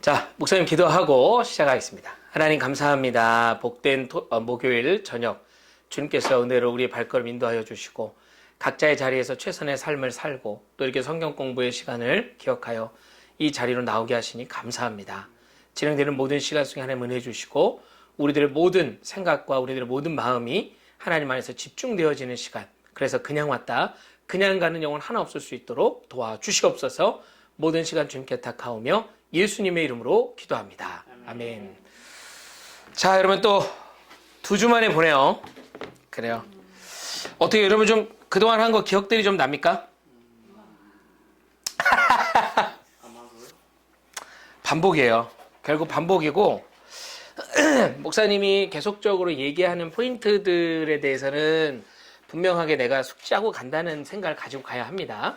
자, 목사님 기도하고 시작하겠습니다. 하나님 감사합니다. 복된 목요일 저녁 주님께서 은혜로 우리의 발걸음 인도하여 주시고 각자의 자리에서 최선의 삶을 살고 또 이렇게 성경 공부의 시간을 기억하여 이 자리로 나오게 하시니 감사합니다. 진행되는 모든 시간 속에 하나님 은혜 주시고 우리들의 모든 생각과 우리들의 모든 마음이 하나님 안에서 집중되어지는 시간, 그래서 그냥 왔다 그냥 가는 영혼 하나 없을 수 있도록 도와주시옵소서. 모든 시간 주님께 탁하오며 예수님의 이름으로 기도합니다. 아멘. 자, 여러분 또 2주 만에 보네요. 그래요. 어떻게 여러분 좀 그동안 한 거 기억들이 좀 납니까? 반복이에요. 결국 반복이고 목사님이 계속적으로 얘기하는 포인트들에 대해서는 분명하게 내가 숙지하고 간다는 생각을 가지고 가야 합니다.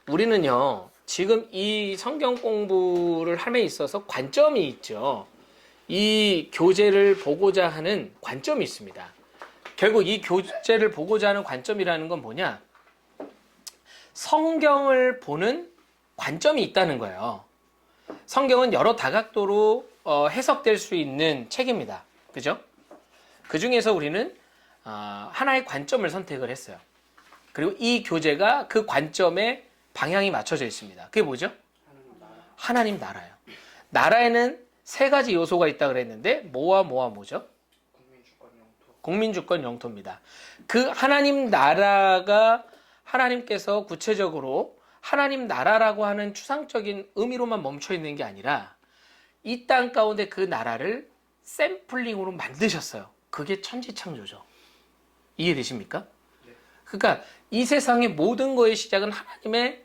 우리는요, 지금 이 성경 공부를 함에 있어서 관점이 있죠. 이 교재를 보고자 하는 관점이 있습니다. 결국 이 교재를 보고자 하는 관점이라는 건 뭐냐? 성경을 보는 관점이 있다는 거예요. 성경은 여러 다각도로 해석될 수 있는 책입니다. 그죠? 그 중에서 우리는 하나의 관점을 선택을 했어요. 그리고 이 교재가 그 관점에 방향이 맞춰져 있습니다. 그게 뭐죠? 하나님 나라요. 나라에는 3가지 요소가 있다 그랬는데 뭐와 뭐죠? 국민, 주권, 영토입니다. 그 하나님 나라가 하나님께서 구체적으로 하나님 나라라고 하는 추상적인 의미로만 멈춰 있는 게 아니라 이 땅 가운데 그 나라를 샘플링으로 만드셨어요. 그게 천지창조죠. 이해되십니까? 그러니까 이 세상의 모든 거의 시작은 하나님의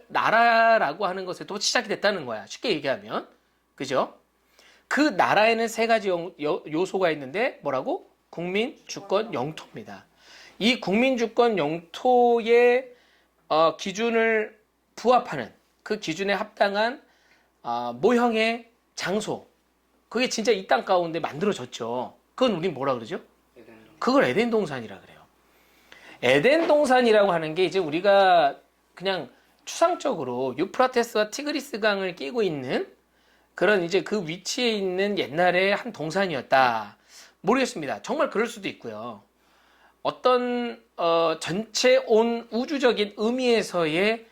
나라라고 하는 것에도 시작이 됐다는 거야. 쉽게 얘기하면. 그죠? 그 나라에는 3가지 요소가 있는데 뭐라고? 국민, 주권, 영토입니다. 이 국민, 주권, 영토의 기준을 부합하는 그 기준에 합당한 모형의 장소, 그게 진짜 이 땅 가운데 만들어졌죠. 그건 우린 뭐라 그러죠? 그걸 에덴 동산이라 그래요. 에덴 동산이라고 하는 게 이제 우리가 그냥 추상적으로 유프라테스와 티그리스 강을 끼고 있는 그런 이제 그 위치에 있는 옛날에 한 동산이었다. 모르겠습니다. 정말 그럴 수도 있고요. 어떤 전체 온 우주적인 의미에서의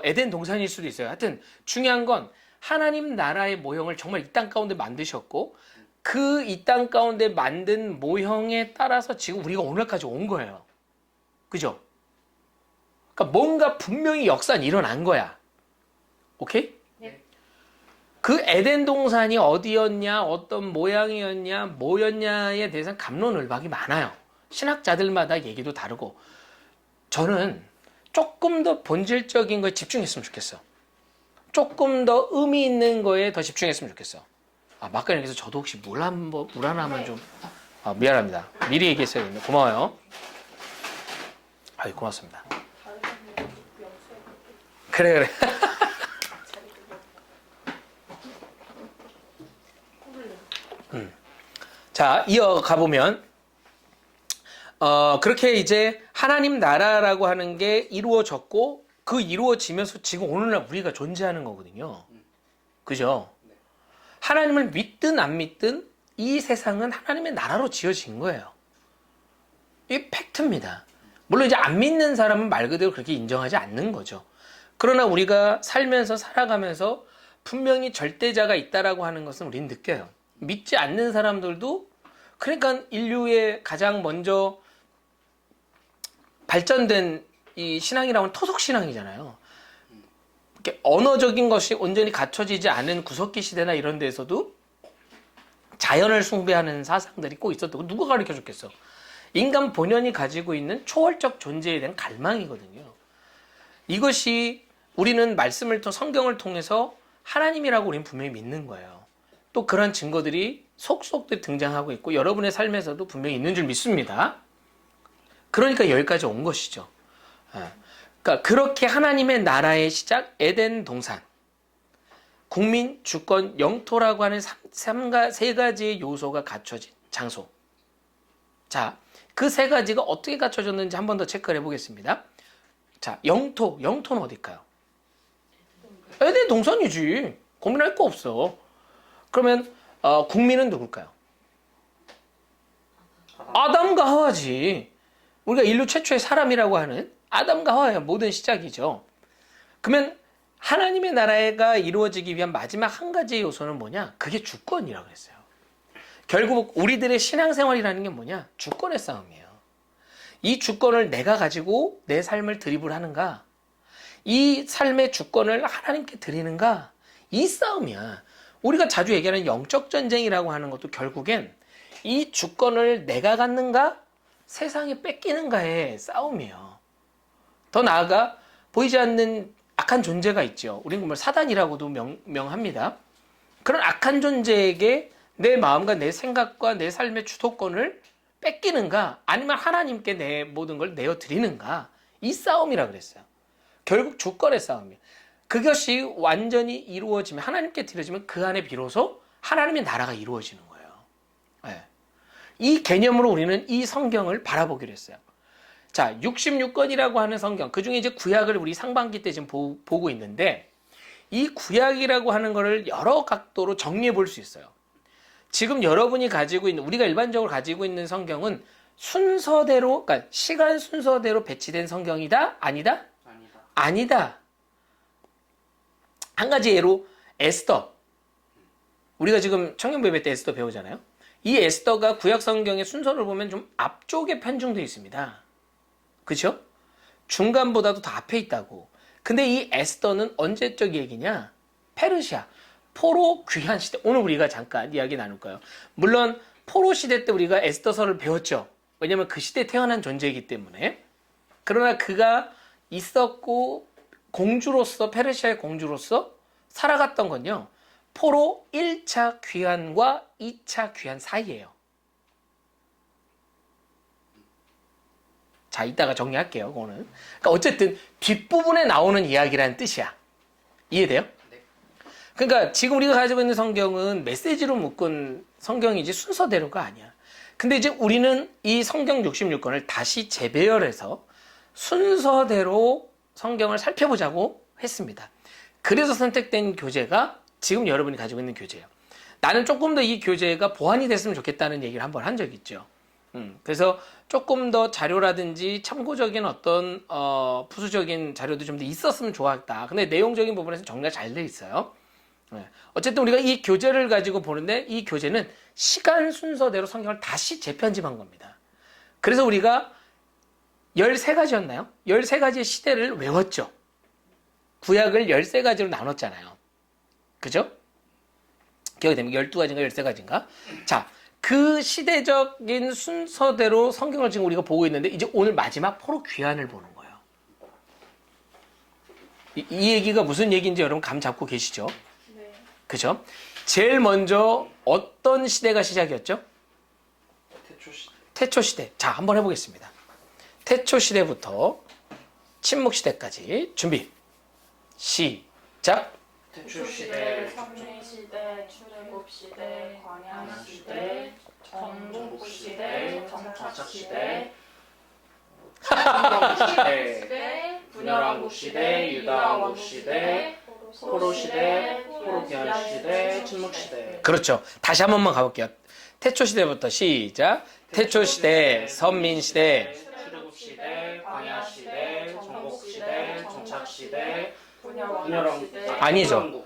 에덴 동산일 수도 있어요. 하여튼 중요한 건 하나님 나라의 모형을 정말 이 땅 가운데 만드셨고 그 이 땅 가운데 만든 모형에 따라서 지금 우리가 오늘까지 온 거예요. 그죠? 그러니까 뭔가 분명히 역사는 일어난 거야. 오케이? 네. 그 에덴 동산이 어디였냐, 어떤 모양이었냐, 뭐였냐에 대해서는 갑론을박이 많아요. 신학자들마다 얘기도 다르고. 저는 조금 더 본질적인 거에 집중했으면 좋겠어. 조금 더 의미 있는 거에 더 집중했으면 좋겠어. 막간에서 저도 혹시 물 하나만 좀. 미안합니다. 미리 얘기했어야 됐네. 고마워요. 고맙습니다. 그래. 자, 이어가 보면 그렇게 이제 하나님 나라라고 하는 게 이루어졌고 그 이루어지면서 지금 오늘날 우리가 존재하는 거거든요. 그죠? 하나님을 믿든 안 믿든 이 세상은 하나님의 나라로 지어진 거예요. 이게 팩트입니다. 물론 이제 안 믿는 사람은 말 그대로 그렇게 인정하지 않는 거죠. 그러나 우리가 살면서 살아가면서 분명히 절대자가 있다라고 하는 것은 우리는 느껴요. 믿지 않는 사람들도, 그러니까 인류의 가장 먼저 발전된 이 신앙이라고 하면 토속신앙이잖아요. 이렇게 언어적인 것이 온전히 갖춰지지 않은 구석기 시대나 이런 데에서도 자연을 숭배하는 사상들이 꼭 있었다고 누가 가르쳐 줬겠어. 인간 본연이 가지고 있는 초월적 존재에 대한 갈망이거든요. 이것이 우리는 성경을 통해서 하나님이라고 우리는 분명히 믿는 거예요. 또 그런 증거들이 속속들 등장하고 있고 여러분의 삶에서도 분명히 있는 줄 믿습니다. 그러니까 여기까지 온 것이죠. 그러니까 그렇게 하나님의 나라의 시작, 에덴 동산, 국민, 주권, 영토라고 하는 3가지의 요소가 갖춰진 장소. 자, 그 3가지가 어떻게 갖춰졌는지 한 번 더 체크를 해보겠습니다. 자, 영토는 어딜까요? 에덴 동산이지. 고민할 거 없어. 그러면 국민은 누굴까요? 아담과 하와지. 우리가 인류 최초의 사람이라고 하는 아담과 하와의 모든 시작이죠. 그러면 하나님의 나라가 이루어지기 위한 마지막 한 가지 요소는 뭐냐? 그게 주권이라고 했어요. 결국 우리들의 신앙생활이라는 게 뭐냐? 주권의 싸움이에요. 이 주권을 내가 가지고 내 삶을 드리블하는가? 이 삶의 주권을 하나님께 드리는가? 이 싸움이야. 우리가 자주 얘기하는 영적 전쟁이라고 하는 것도 결국엔 이 주권을 내가 갖는가? 세상에 뺏기는가의 싸움이에요. 더 나아가 보이지 않는 악한 존재가 있죠. 우리는 뭐 사단이라고도 명합니다. 그런 악한 존재에게 내 마음과 내 생각과 내 삶의 주도권을 뺏기는가? 아니면 하나님께 내 모든 걸 내어드리는가? 이 싸움이라 그랬어요. 결국 주권의 싸움이에요. 그것이 완전히 이루어지면, 하나님께 드려지면 그 안에 비로소 하나님의 나라가 이루어지는 거예요. 네. 이 개념으로 우리는 이 성경을 바라보기로 했어요. 자, 66권이라고 하는 성경, 그 중에 이제 구약을 우리 상반기 때 지금 보고 있는데, 이 구약이라고 하는 거를 여러 각도로 정리해 볼 수 있어요. 지금 여러분이 가지고 있는, 우리가 일반적으로 가지고 있는 성경은 순서대로, 그러니까 시간 순서대로 배치된 성경이다? 아니다? 아니다. 한 가지 예로 에스더. 우리가 지금 청년부예배 때 에스더 배우잖아요. 이 에스더가 구약 성경의 순서를 보면 좀 앞쪽에 편중되어 있습니다. 그렇죠? 중간보다도 더 앞에 있다고. 근데 이 에스더는 언제적 얘기냐? 페르시아, 포로 귀환 시대. 오늘 우리가 잠깐 이야기 나눌까요? 물론 포로 시대 때 우리가 에스더서를 배웠죠. 왜냐하면 그 시대에 태어난 존재이기 때문에. 그러나 그가 있었고 공주로서, 페르시아의 공주로서 살아갔던 건요, 포로 1차 귀환과 2차 귀환 사이예요. 자, 이따가 정리할게요, 그거는. 그러니까 어쨌든 뒷부분에 나오는 이야기라는 뜻이야. 이해돼요? 네. 그러니까 지금 우리가 가지고 있는 성경은 메시지로 묶은 성경이지 순서대로가 아니야. 근데 이제 우리는 이 성경 66권을 다시 재배열해서 순서대로 성경을 살펴보자고 했습니다. 그래서 선택된 교재가 지금 여러분이 가지고 있는 교재예요. 나는 조금 더 이 교재가 보완이 됐으면 좋겠다는 얘기를 한번 한 적이 있죠. 그래서 조금 더 자료라든지 참고적인 어떤 부수적인 자료도 좀 더 있었으면 좋았다. 근데 내용적인 부분에서 정리가 잘 돼 있어요. 어쨌든 우리가 이 교재를 가지고 보는데, 이 교재는 시간 순서대로 성경을 다시 재편집한 겁니다. 그래서 우리가 13가지였나요? 13가지의 시대를 외웠죠. 구약을 13가지로 나눴잖아요. 그죠? 기억이 됩니까? 12가지인가 13가지인가? 자, 그 시대적인 순서대로 성경을 지금 우리가 보고 있는데, 이제 오늘 마지막 포로 귀환을 보는 거예요. 이 얘기가 무슨 얘기인지 여러분 감 잡고 계시죠? 네. 그죠? 제일 먼저 어떤 시대가 시작이었죠? 태초시대. 태초시대. 자, 한번 해보겠습니다. 태초시대부터 침묵시대까지 준비. 시작. 태초시대, 성민시대, 출애굽시대, 광야시대, 정복시대, 정착시대, 성경시대, 분열왕국시대, 유다왕국시대, 포로시대, 포로귀환시대, 침묵시대. 그렇죠. 다시 한 번만 가볼게요. 태초시대부터 시작. 태초시대, 선민시대, 출애굽시대, 광야시대, 정복시대, 정착시대, 분열왕국시대. 아니죠.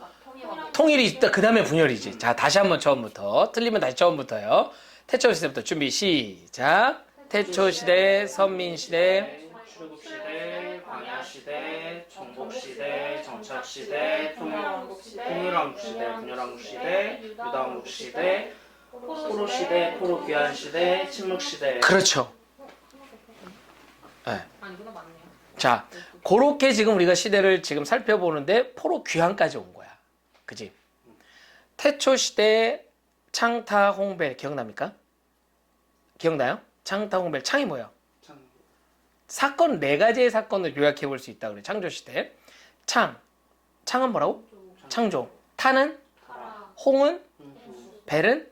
통일이 있다. 그 다음에 분열이지. 자, 다시 한번 처음부터. 틀리면 다시 처음부터요. 태초시대부터 준비 시작. 태초시대, 선민시대, 출애굽시대, 광야시대, 정복시대, 정착시대, 통일왕국시대, 분열왕국시대, 유다왕국시대, 포로시대, 포로귀환시대, 침묵시대. 그렇죠. 네. 자, 그렇게 지금 우리가 시대를 지금 살펴보는데 포로 귀환까지 온 거야. 그지? 태초시대 창타 홍벨 기억납니까? 기억나요? 창타 홍벨. 창이 뭐예요? 사건 4가지의 사건을 요약해 볼 수 있다 그래. 창조시대. 창은 뭐라고? 창조. 타는? 홍은? 벨은?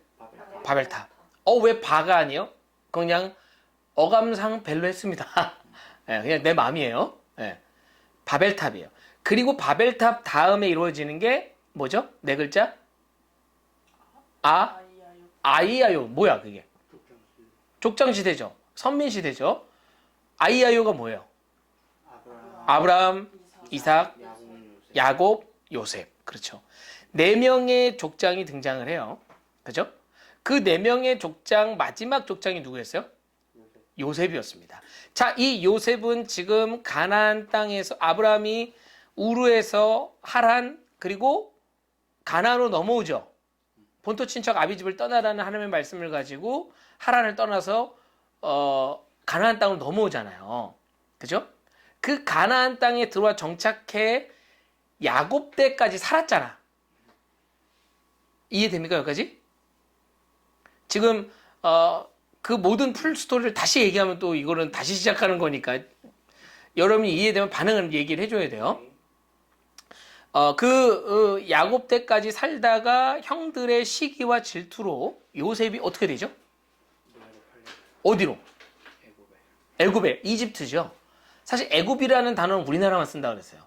바벨탑. 왜 바가 아니에요? 그냥 어감상 벨로 했습니다. 네, 그냥 내 마음이에요. 네. 바벨탑이에요. 그리고 바벨탑 다음에 이루어지는 게 뭐죠? 네 글자? 아이아요. 아이아요. 뭐야 그게? 족장시대죠. 선민시대죠. 아이아요가 뭐예요? 아브라함, 이삭, 야곱, 요셉. 그렇죠. 네 명의 족장이 등장을 해요. 그죠? 그 네 명의 족장 마지막 족장이 누구였어요? 요셉이었습니다. 자, 이 요셉은 지금 가나안 땅에서 아브라함이 우르에서 하란 그리고 가나안으로 넘어오죠. 본토 친척 아비집을 떠나라는 하나님의 말씀을 가지고 하란을 떠나서 가나안 땅으로 넘어오잖아요. 그죠? 그 가나안 땅에 들어와 정착해 야곱 때까지 살았잖아. 이해됩니까 여기까지? 지금 그 모든 풀 스토리를 다시 얘기하면 또 이거는 다시 시작하는 거니까 여러분이 이해되면 반응을 얘기를 해줘야 돼요. 야곱 때까지 살다가 형들의 시기와 질투로 요셉이 어떻게 되죠? 어디로? 애굽에, 이집트죠. 사실 애굽이라는 단어는 우리나라만 쓴다 그랬어요.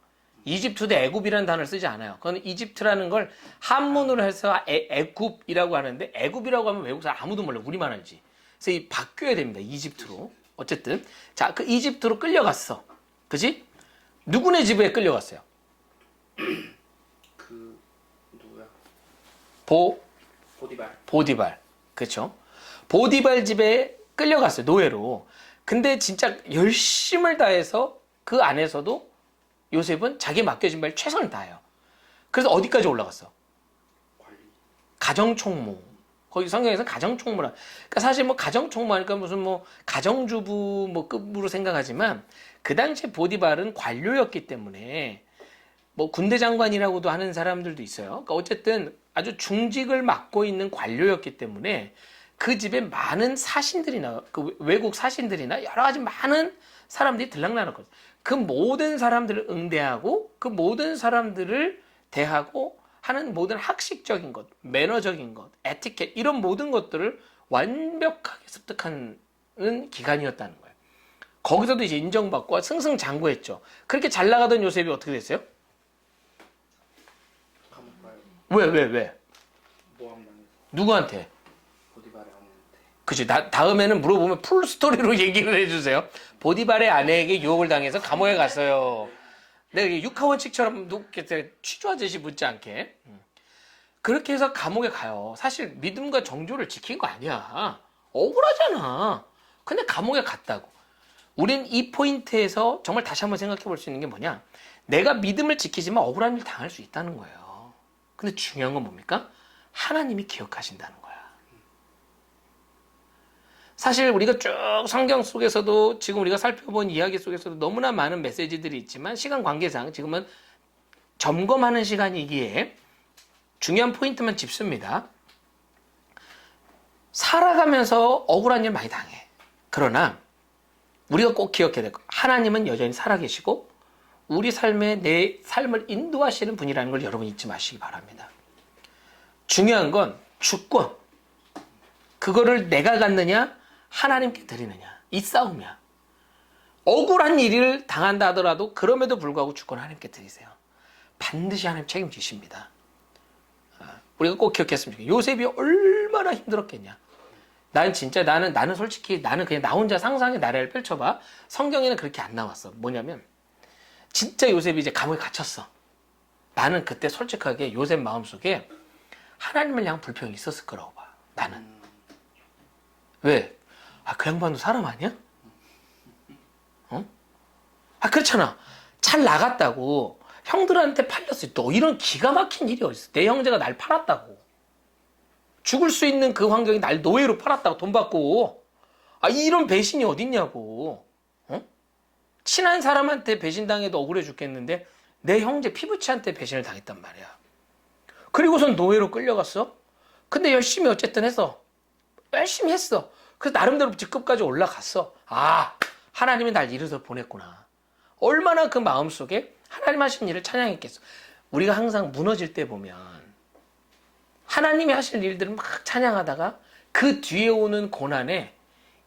이집트도 애굽이라는 단어를 쓰지 않아요. 그건 이집트라는 걸 한문으로 해서 애굽이라고 하는데 애굽이라고 하면 외국 사람 아무도 몰라. 우리만 알지. 그래서 이 바뀌어야 됩니다. 이집트로. 어쨌든 자, 그 이집트로 끌려갔어. 그지? 누구네 집에 끌려갔어요? 그 누구야? 보디발. 그렇죠? 보디발 집에 끌려갔어요. 노예로. 근데 진짜 열심을 다해서 그 안에서도 요셉은 자기에 맡겨진 바에 최선을 다해요. 그래서 어디까지 올라갔어? 가정총무. 거기 성경에서 가정총무라. 그러니까 사실 뭐 가정총무 하니까 무슨 뭐 가정주부 뭐 급으로 생각하지만 그 당시에 보디발은 관료였기 때문에 뭐 군대 장관이라고도 하는 사람들도 있어요. 그러니까 어쨌든 아주 중직을 맡고 있는 관료였기 때문에 그 집에 많은 사신들이나 그 외국 사신들이나 여러 가지 많은 사람들이 들락날락거든요. 그 모든 사람들을 응대하고 그 모든 사람들을 대하고 하는 모든 학식적인 것, 매너적인 것, 에티켓 이런 모든 것들을 완벽하게 습득하는 기간이었다는 거예요. 거기서도 이제 인정받고 승승장구했죠. 그렇게 잘 나가던 요셉이 어떻게 됐어요? 왜? 누구한테? 보디발의 아내한테. 그치. 다음에는 물어보면 풀 스토리로 얘기를 해주세요. 보디발의 아내에게 유혹을 당해서 감옥에 갔어요. 내가 육하원칙처럼 취조하듯이 묻지 않게. 그렇게 해서 감옥에 가요. 사실 믿음과 정조를 지킨 거 아니야. 억울하잖아. 근데 감옥에 갔다고. 우린 이 포인트에서 정말 다시 한번 생각해 볼 수 있는 게 뭐냐. 내가 믿음을 지키지만 억울한 일 당할 수 있다는 거예요. 근데 중요한 건 뭡니까? 하나님이 기억하신다는 거야. 사실 우리가 쭉 성경 속에서도 지금 우리가 살펴본 이야기 속에서도 너무나 많은 메시지들이 있지만 시간 관계상 지금은 점검하는 시간이기에 중요한 포인트만 짚습니다. 살아가면서 억울한 일 많이 당해. 그러나 우리가 꼭 기억해야 될 거. 하나님은 여전히 살아계시고 우리 삶에 내 삶을 인도하시는 분이라는 걸 여러분 잊지 마시기 바랍니다. 중요한 건 주권. 그거를 내가 갖느냐 하나님께 드리느냐 이 싸움이야. 억울한 일을 당한다 하더라도 그럼에도 불구하고 주권 하나님께 드리세요. 반드시 하나님 책임지십니다. 우리가 꼭 기억했으면 좋겠어요. 요셉이 얼마나 힘들었겠냐. 나는 솔직히 나는 그냥 나 혼자 상상의 나래를 펼쳐봐. 성경에는 그렇게 안 나왔어. 뭐냐면 진짜 요셉이 이제 감옥에 갇혔어. 나는 그때 솔직하게 요셉 마음속에 하나님을 향한 불평이 있었을 거라고 봐. 나는. 왜? 그 양반도 사람 아니야? 그렇잖아. 잘 나갔다고. 형들한테 팔렸어. 또 이런 기가 막힌 일이 어딨어. 내 형제가 날 팔았다고. 죽을 수 있는 그 환경이 날 노예로 팔았다고 돈 받고. 이런 배신이 어딨냐고. 친한 사람한테 배신당해도 억울해 죽겠는데 내 형제 피부치한테 배신을 당했단 말이야. 그리고선 노예로 끌려갔어. 근데 열심히 어쨌든 했어. 열심히 했어. 그래서 나름대로 직급까지 올라갔어. 하나님이 날 이르러 보냈구나. 얼마나 그 마음속에 하나님 하신 일을 찬양했겠어. 우리가 항상 무너질 때 보면 하나님이 하실 일들을 막 찬양하다가 그 뒤에 오는 고난에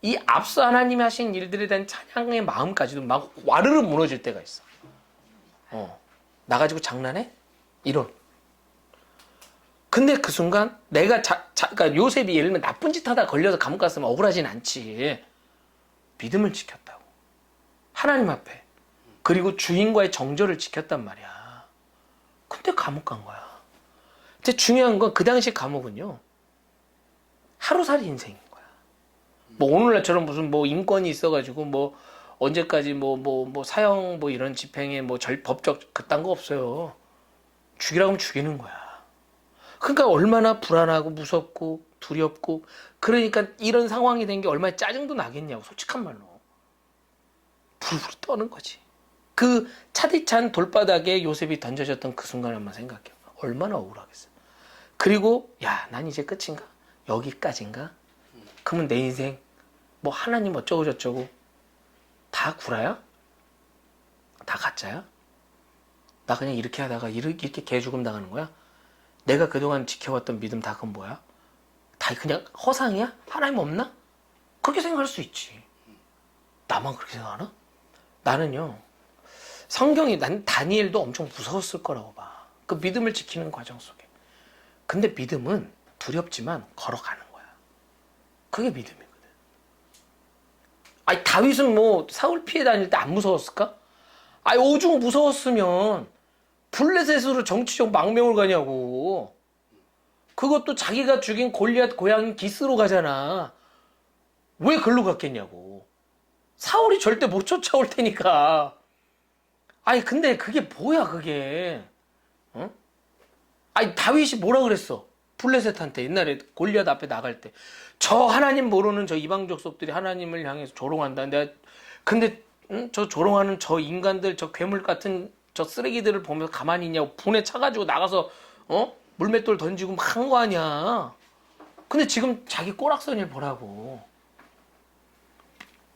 이 앞서 하나님이 하신 일들에 대한 찬양의 마음까지도 막 와르르 무너질 때가 있어. 나 가지고 장난해? 이런. 근데 그 순간 내가 그러니까 요셉이 예를 들면 나쁜 짓 하다 걸려서 감옥 갔으면 억울하진 않지. 믿음을 지켰다고. 하나님 앞에. 그리고 주인과의 정절을 지켰단 말이야. 근데 감옥 간 거야. 근데 중요한 건 그 당시 감옥은요. 하루살이 인생인 거야. 뭐 오늘날처럼 무슨 뭐 인권이 있어가지고 뭐 언제까지 뭐 사형 뭐 이런 집행에 뭐 법적 그딴 거 없어요. 죽이라고 하면 죽이는 거야. 그러니까 얼마나 불안하고 무섭고 두렵고 그러니까 이런 상황이 된 게 얼마나 짜증도 나겠냐고 솔직한 말로. 불불 떠는 거지. 그 차디찬 돌바닥에 요셉이 던져졌던 그 순간 한번 생각해. 얼마나 억울하겠어. 그리고 야, 난 이제 끝인가? 여기까지인가? 그러면 내 인생 뭐 하나님 어쩌고 저쩌고 다 구라야? 다 가짜야? 나 그냥 이렇게 하다가 이렇게 개죽음 당하는 거야? 내가 그동안 지켜왔던 믿음 다 그건 뭐야? 다 그냥 허상이야? 하나님 없나? 그렇게 생각할 수 있지. 나만 그렇게 생각하나? 나는요. 난 다니엘도 엄청 무서웠을 거라고 봐. 그 믿음을 지키는 과정 속에. 근데 믿음은 두렵지만 걸어가는 거야. 그게 믿음이거든. 아니 다윗은 뭐 사울 피해 다닐 때 안 무서웠을까? 아니 오죽 무서웠으면 블레셋으로 정치적 망명을 가냐고. 그것도 자기가 죽인 골리앗 고향인 기스로 가잖아. 왜 글로 갔겠냐고. 사울이 절대 못 쫓아올 테니까. 아니 근데 그게 뭐야 그게. 어? 아니 다윗이 뭐라 그랬어. 블레셋한테 옛날에 골리앗 앞에 나갈 때. 저 하나님 모르는 저 이방 족속들이 하나님을 향해서 조롱한다. 근데 저 조롱하는 저 인간들 저 괴물 같은 저 쓰레기들을 보면서 가만히 있냐고 분에 차가지고 나가서 물맷돌 던지고 막 한 거 아니야. 근데 지금 자기 꼬락서니를 보라고.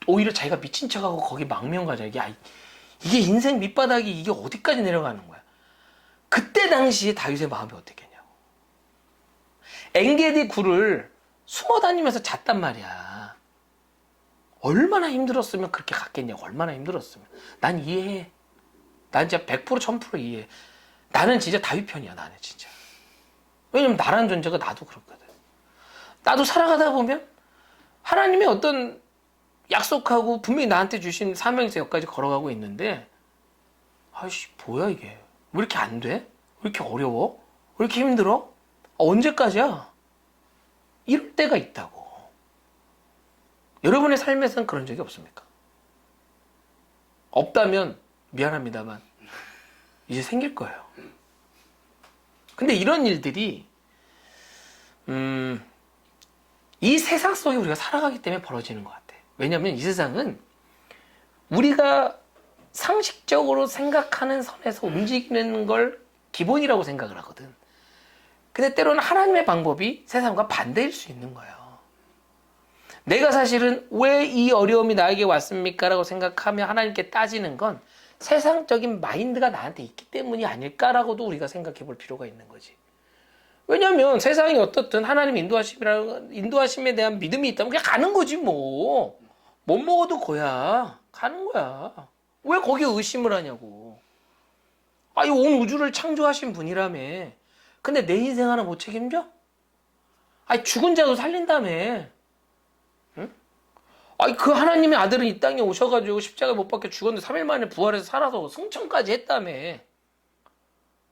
오히려 자기가 미친 척하고 거기 망명 가자. 이게 인생 밑바닥이 이게 어디까지 내려가는 거야. 그때 당시에 다윗의 마음이 어땠겠냐고. 엔게디 굴을 숨어 다니면서 잤단 말이야. 얼마나 힘들었으면 그렇게 갔겠냐고. 얼마나 힘들었으면. 난 이해해. 난 진짜 100% 1000% 이해해. 나는 진짜 다윗 편이야. 나는 진짜. 왜냐면 나라는 존재가 나도 그렇거든. 나도 살아가다 보면 하나님의 어떤 약속하고 분명히 나한테 주신 사명에서 여기까지 걸어가고 있는데 아이씨 뭐야 이게. 왜 이렇게 안 돼? 왜 이렇게 어려워? 왜 이렇게 힘들어? 언제까지야? 이럴 때가 있다고. 여러분의 삶에서는 그런 적이 없습니까? 없다면 미안합니다만 이제 생길 거예요. 근데 이런 일들이 이 세상 속에 우리가 살아가기 때문에 벌어지는 것 같아. 왜냐하면 이 세상은 우리가 상식적으로 생각하는 선에서 움직이는 걸 기본이라고 생각을 하거든. 근데 때로는 하나님의 방법이 세상과 반대일 수 있는 거예요. 내가 사실은 왜 이 어려움이 나에게 왔습니까? 라고 생각하며 하나님께 따지는 건 세상적인 마인드가 나한테 있기 때문이 아닐까라고도 우리가 생각해 볼 필요가 있는 거지. 왜냐면 세상이 어떻든 하나님 인도하심에 대한 믿음이 있다면 그냥 가는 거지 뭐. 못 먹어도 고야. 가는 거야. 왜 거기에 의심을 하냐고. 이 온 우주를 창조하신 분이라며. 근데 내 인생 하나 못 책임져? 죽은 자도 살린다며. 응? 그 하나님의 아들은 이 땅에 오셔가지고 십자가에 못 박혀 죽었는데 3일 만에 부활해서 살아서 승천까지 했다며.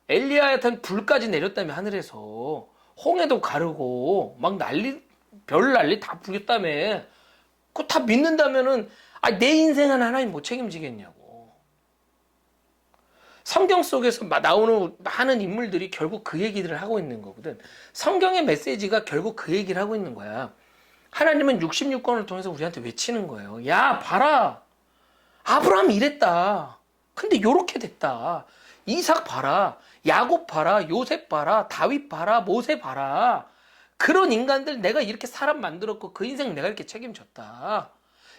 엘리야한테는 불까지 내렸다며 하늘에서. 홍해도 가르고 막 별 난리 다 부렸다며. 그거 다 믿는다면은 내 인생은 하나님 못 책임지겠냐고. 성경 속에서 나오는 많은 인물들이 결국 그 얘기들을 하고 있는 거거든. 성경의 메시지가 결국 그 얘기를 하고 있는 거야. 하나님은 66권을 통해서 우리한테 외치는 거예요. 야 봐라. 아브라함이 이랬다. 근데 요렇게 됐다. 이삭 봐라. 야곱 봐라. 요셉 봐라. 다윗 봐라. 모세 봐라. 그런 인간들 내가 이렇게 사람 만들었고 그 인생 내가 이렇게 책임졌다.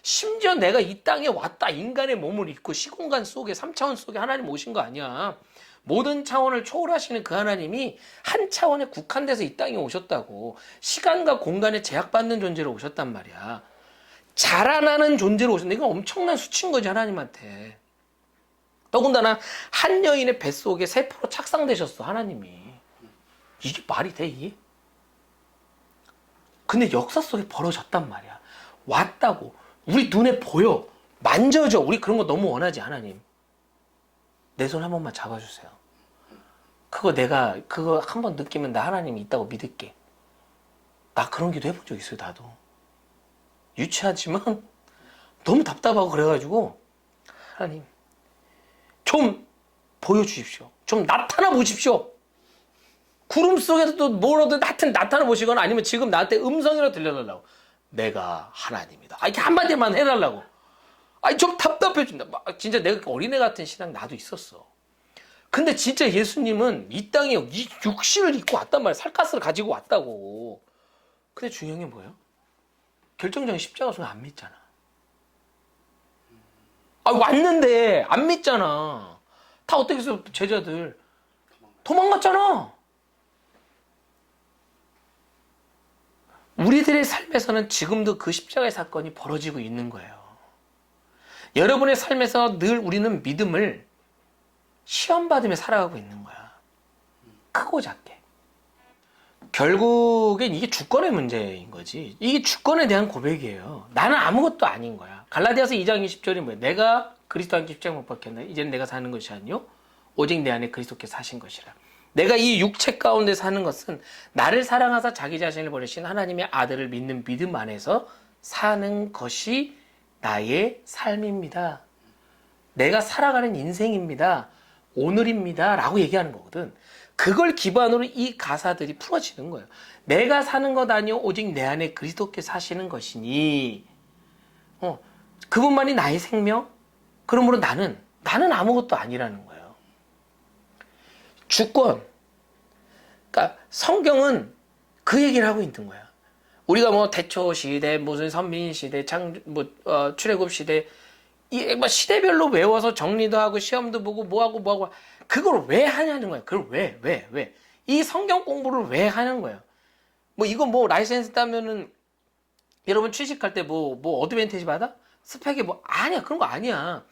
심지어 내가 이 땅에 왔다. 인간의 몸을 입고 시공간 속에 3차원 속에 하나님 오신 거 아니야. 모든 차원을 초월하시는 그 하나님이 한 차원에 국한돼서 이 땅에 오셨다고. 시간과 공간에 제약받는 존재로 오셨단 말이야. 자라나는 존재로 오셨는데 이건 엄청난 수치인 거지 하나님한테. 더군다나 한 여인의 뱃속에 세포로 착상되셨어 하나님이. 이게 말이 돼, 이게? 근데 역사 속에 벌어졌단 말이야. 왔다고. 우리 눈에 보여. 만져져. 우리 그런 거 너무 원하지, 하나님. 내 손 한 번만 잡아주세요. 그거 한 번 느끼면 나 하나님이 있다고 믿을게. 나 그런 기도 해본 적 있어요, 나도. 유치하지만 너무 답답하고 그래가지고, 하나님, 좀 보여주십시오. 좀 나타나 보십시오. 구름 속에서 또 뭐라도 나타나 보시거나 아니면 지금 나한테 음성이라도 들려달라고. 내가 하나님이다. 이렇게 한마디만 해달라고. 좀 답답해진다. 진짜 내가 어린애 같은 신앙 나도 있었어. 근데 진짜 예수님은 이 땅에 이 육신을 입고 왔단 말이야. 살갗을 가지고 왔다고. 근데 중요한 게 뭐예요? 결정적인 십자가 속에 안 믿잖아. 왔는데 안 믿잖아. 다 어떻게 해서 제자들 도망갔잖아. 우리들의 삶에서는 지금도 그 십자가의 사건이 벌어지고 있는 거예요. 여러분의 삶에서 늘 우리는 믿음을 시험받으며 살아가고 있는 거야. 크고 작게. 결국엔 이게 주권의 문제인 거지. 이게 주권에 대한 고백이에요. 나는 아무것도 아닌 거야. 갈라디아서 2장 20절이 뭐야? 내가 그리스도 함께 십자가 못 박혔나? 이제는 내가 사는 것이 아니요 오직 내 안에 그리스도께서 사신 것이라. 내가 이 육체 가운데 사는 것은 나를 사랑하사 자기 자신을 버리신 하나님의 아들을 믿는 믿음 안에서 사는 것이 나의 삶입니다. 내가 살아가는 인생입니다. 오늘입니다. 라고 얘기하는 거거든. 그걸 기반으로 이 가사들이 풀어지는 거예요. 내가 사는 것 아니요 오직 내 안에 그리스도께서 사시는 것이니 그분만이 나의 생명? 그러므로 나는 아무것도 아니라는 거예요. 주권. 그러니까 성경은 그 얘기를 하고 있는 거야. 우리가 뭐 대초 시대, 무슨 선민 시대, 출애굽 시대, 이 시대별로 외워서 정리도 하고 시험도 보고 뭐하고 그걸 왜 하냐는 거야. 그걸 왜? 이 성경 공부를 왜 하는 거예요? 이거 라이센스 따면은 여러분 취직할 때 어드밴티지 받아? 스펙에 아니야. 그런 거 아니야.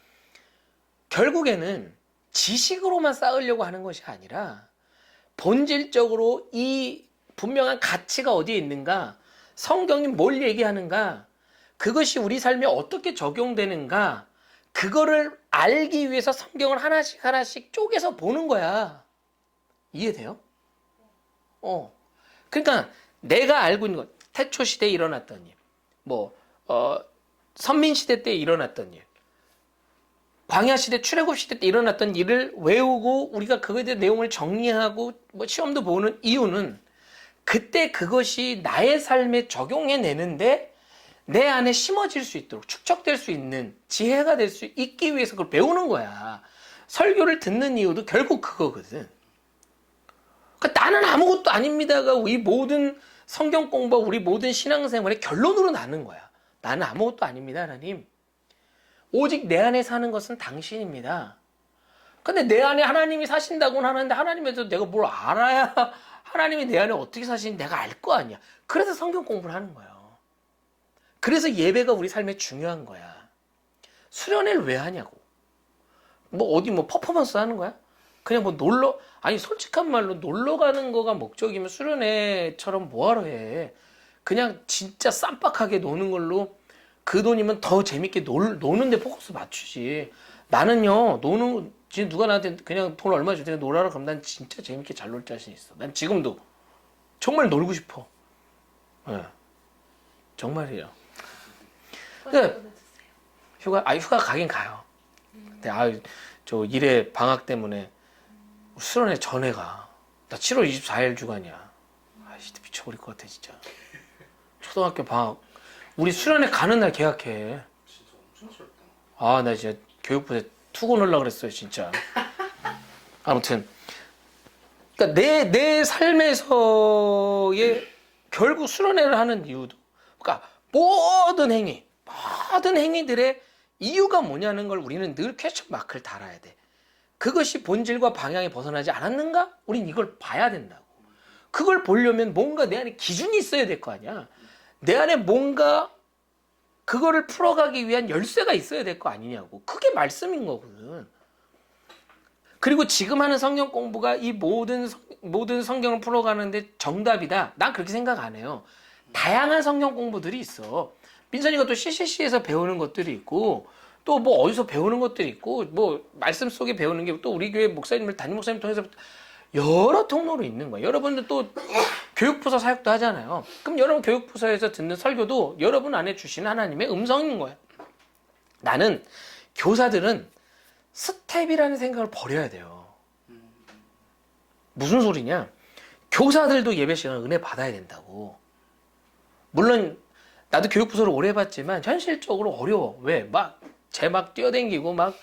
결국에는 지식으로만 쌓으려고 하는 것이 아니라 본질적으로 이 분명한 가치가 어디에 있는가, 성경이 뭘 얘기하는가, 그것이 우리 삶에 어떻게 적용되는가, 그거를 알기 위해서 성경을 하나씩 쪼개서 보는 거야. 이해돼요? 그러니까 내가 알고 있는 것, 태초 시대에 일어났던 일, 선민 시대 때 일어났던 일, 광야 시대, 출애굽 시대 때 일어났던 일을 외우고 우리가 그거에 대한 내용을 정리하고 시험도 보는 이유는 그때 그것이 나의 삶에 적용해내는데 내 안에 심어질 수 있도록 축적될 수 있는 지혜가 될 수 있기 위해서 그걸 배우는 거야. 설교를 듣는 이유도 결국 그거거든. 그러니까 나는 아무것도 아닙니다가 우리 모든 성경 공부와 우리 모든 신앙생활의 결론으로 나는 거야. 나는 아무것도 아닙니다, 하나님. 오직 내 안에 사는 것은 당신입니다. 근데 내 안에 하나님이 사신다고는 하는데 하나님에서 내가 뭘 알아야 하나님이 내 안에 어떻게 사시는지 내가 알 거 아니야. 그래서 성경 공부를 하는 거예요. 그래서 예배가 우리 삶에 중요한 거야. 수련회를 왜 하냐고. 어디 퍼포먼스 하는 거야? 그냥 솔직한 말로 놀러 가는 거가 목적이면 수련회처럼 뭐하러 해. 그냥 진짜 쌈박하게 노는 걸로 그 돈이면 더 재밌게 노는데 포커스 맞추지. 나는요, 지금 누가 나한테 그냥 돈 얼마 줄 테니까 놀아라 그럼 난 진짜 재밌게 잘 놀 자신 있어. 난 지금도 정말 놀고 싶어. 네. 정말이에요. 휴가 가긴 가요. 근데 저 일에 방학 때문에 수련회 전에 가. 나 7월 24일 주간이야. 미쳐버릴 것 같아 진짜. 초등학교 방학. 우리 수련회 가는 날 계약해. 진짜 엄청 싫다. 나 진짜 교육부에 투고 넣으려고 그랬어요 진짜. 아무튼 그러니까 내 삶에서의 결국 수련회를 하는 이유도, 그러니까 모든 행위들의 이유가 뭐냐는 걸 우리는 늘 퀘스천 마크를 달아야 돼. 그것이 본질과 방향에 벗어나지 않았는가? 우린 이걸 봐야 된다고. 그걸 보려면 뭔가 내 안에 기준이 있어야 될 거 아니야. 내 안에 뭔가 그거를 풀어가기 위한 열쇠가 있어야 될 거 아니냐고. 그게 말씀인 거거든. 그리고 지금 하는 성경 공부가 이 모든 모든 성경을 풀어가는데 정답이다. 난 그렇게 생각 안 해요. 다양한 성경 공부들이 있어. 민선이가 또 CCC에서 배우는 것들이 있고 또 뭐 어디서 배우는 것들이 있고 뭐 말씀 속에 배우는 게 또 우리 교회 목사님을 담임 목사님 통해서 여러 통로로 있는 거예요. 여러분들 또 교육부서 사역도 하잖아요. 그럼 여러분 교육부서에서 듣는 설교도 여러분 안에 주시는 하나님의 음성인 거예요. 나는 교사들은 스텝이라는 생각을 버려야 돼요. 무슨 소리냐? 교사들도 예배 시간에 은혜 받아야 된다고. 물론 나도 교육부서를 오래 해봤지만 현실적으로 어려워. 왜? 막 뛰어댕기고 막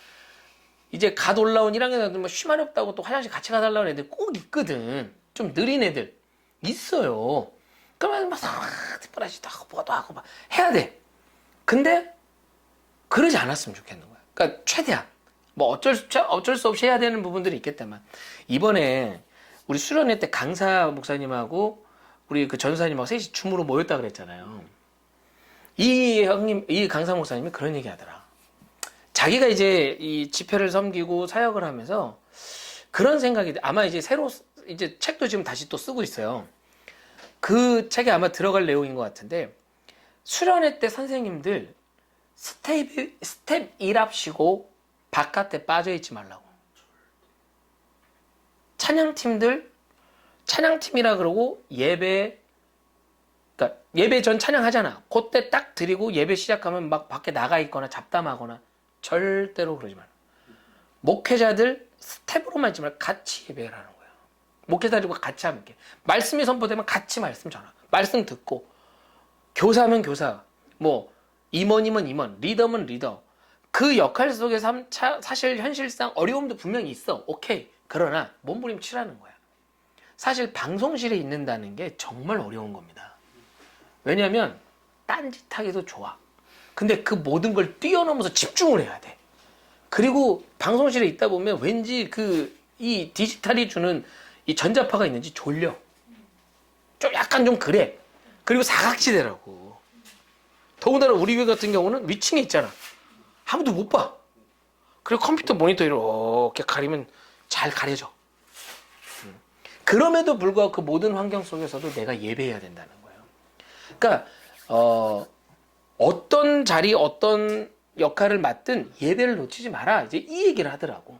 이제 갓 올라온 1학년 애들 뭐 쉬만 없다고 또 화장실 같이 가달라는 애들 꼭 있거든. 좀 느린 애들 있어요. 그러면 막 특별하지도 하고 뭐도 하고 막 해야 돼. 근데 그러지 않았으면 좋겠는 거야. 그러니까 최대한 뭐 어쩔 수 없이 해야 되는 부분들이 있겠다만 이번에 우리 수련회 때 강사 목사님하고 우리 그 전사님하고 셋이 줌으로 모였다 그랬잖아요. 이 강사 목사님이 그런 얘기 하더라. 자기가 이제 이 집회를 섬기고 사역을 하면서 그런 생각이 아마 이제 새로 이제 책도 지금 다시 또 쓰고 있어요. 그 책에 아마 들어갈 내용인 것 같은데 수련회 때 선생님들 스텝 1합시고 바깥에 빠져있지 말라고. 찬양팀이라 그러고 그러니까 예배 전 찬양하잖아. 그때 딱 드리고 예배 시작하면 막 밖에 나가 있거나 잡담하거나 절대로 그러지 말라. 목회자들 스텝으로만 있지 말고 같이 예배를 하는 거야. 목회자들과 같이 함께. 말씀이 선포되면 같이 말씀 전하. 말씀 듣고. 교사면 교사. 뭐 임원이면 임원. 리더면 리더. 그 역할 속에 사실 현실상 어려움도 분명히 있어. 오케이. 그러나 몸부림치라는 거야. 사실 방송실에 있는다는 게 정말 어려운 겁니다. 왜냐하면 딴짓하기도 좋아. 근데 그 모든 걸 뛰어넘어서 집중을 해야 돼. 그리고 방송실에 있다 보면 왠지 이 디지털이 주는 이 전자파가 있는지 졸려. 좀 약간 좀 그래. 그리고 사각지대라고. 더군다나 우리 교회 같은 경우는 위층에 있잖아. 아무도 못 봐. 그리고 컴퓨터 모니터 이렇게 가리면 잘 가려져. 그럼에도 불구하고 그 모든 환경 속에서도 내가 예배해야 된다는 거예요. 그러니까 어떤 자리, 어떤 역할을 맡든 예배를 놓치지 마라. 이제 이 얘기를 하더라고.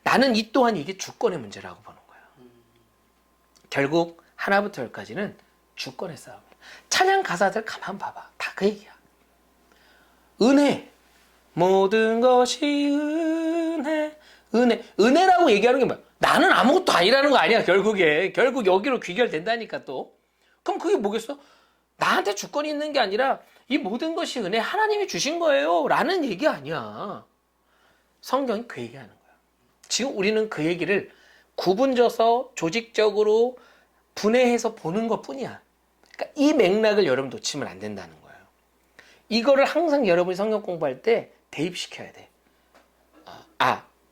나는 이 또한 이게 주권의 문제라고 보는 거야. 결국 하나부터 열까지는 주권의 싸움이야. 찬양 가사들 가만 봐봐. 다 그 얘기야. 은혜. 모든 것이 은혜. 은혜라고 얘기하는 게 뭐야? 나는 아무것도 아니라는 거 아니야, 결국에. 결국 여기로 귀결된다니까 또. 그럼 그게 뭐겠어? 나한테 주권이 있는 게 아니라 이 모든 것이 은혜 하나님이 주신 거예요 라는 얘기 아니야. 성경이 그 얘기하는 거야. 지금 우리는 그 얘기를 구분져서 조직적으로 분해해서 보는 것 뿐이야. 그러니까 이 맥락을 여러분 놓치면 안 된다는 거예요. 이거를 항상 여러분이 성경 공부할 때 대입시켜야 돼.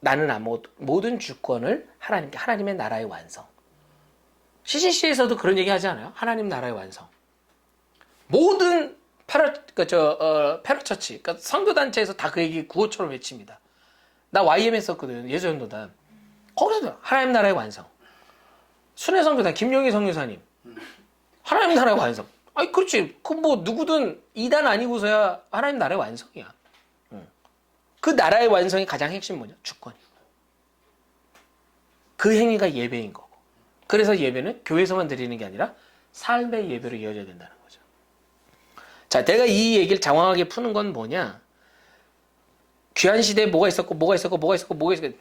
나는 모든 주권을 하나님의 나라의 완성. CCC에서도 그런 얘기 하지 않아요? 하나님 나라의 완성. 모든 패러처치, 그러니까 선교단체에서 다 그 얘기 구호처럼 외칩니다. 나 YM 했었거든, 예수전도단. 거기서도 하나님 나라의 완성. 순회선교단, 김용희 선교사님. 하나님 나라의 완성. 아니, 그렇지. 누구든 이단 아니고서야 하나님 나라의 완성이야. 그 나라의 완성이 가장 핵심 뭐냐? 주권이고. 그 행위가 예배인 거고. 그래서 예배는 교회에서만 드리는 게 아니라 삶의 예배로 이어져야 된다는 거죠. 자, 내가 이 얘기를 장황하게 푸는 건 뭐냐? 귀한 시대에 뭐가 있었고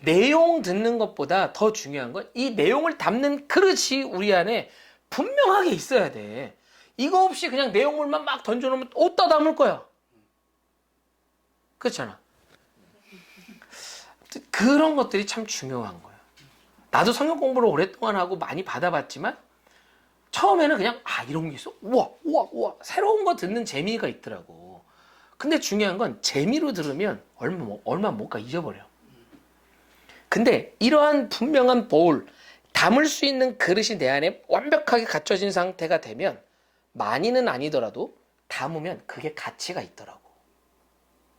내용 듣는 것보다 더 중요한 건 이 내용을 담는 그릇이 우리 안에 분명하게 있어야 돼. 이거 없이 그냥 내용물만 막 던져놓으면 어디다 담을 거야? 그렇잖아. 그런 것들이 참 중요한 거야. 나도 성경 공부를 오랫동안 하고 많이 받아봤지만 처음에는 그냥 이런 게 있어? 우와 새로운 거 듣는 재미가 있더라고. 근데 중요한 건 재미로 들으면 얼마 못 가 잊어버려. 근데 이러한 분명한 보울, 담을 수 있는 그릇이 내 안에 완벽하게 갖춰진 상태가 되면 많이는 아니더라도 담으면 그게 가치가 있더라고.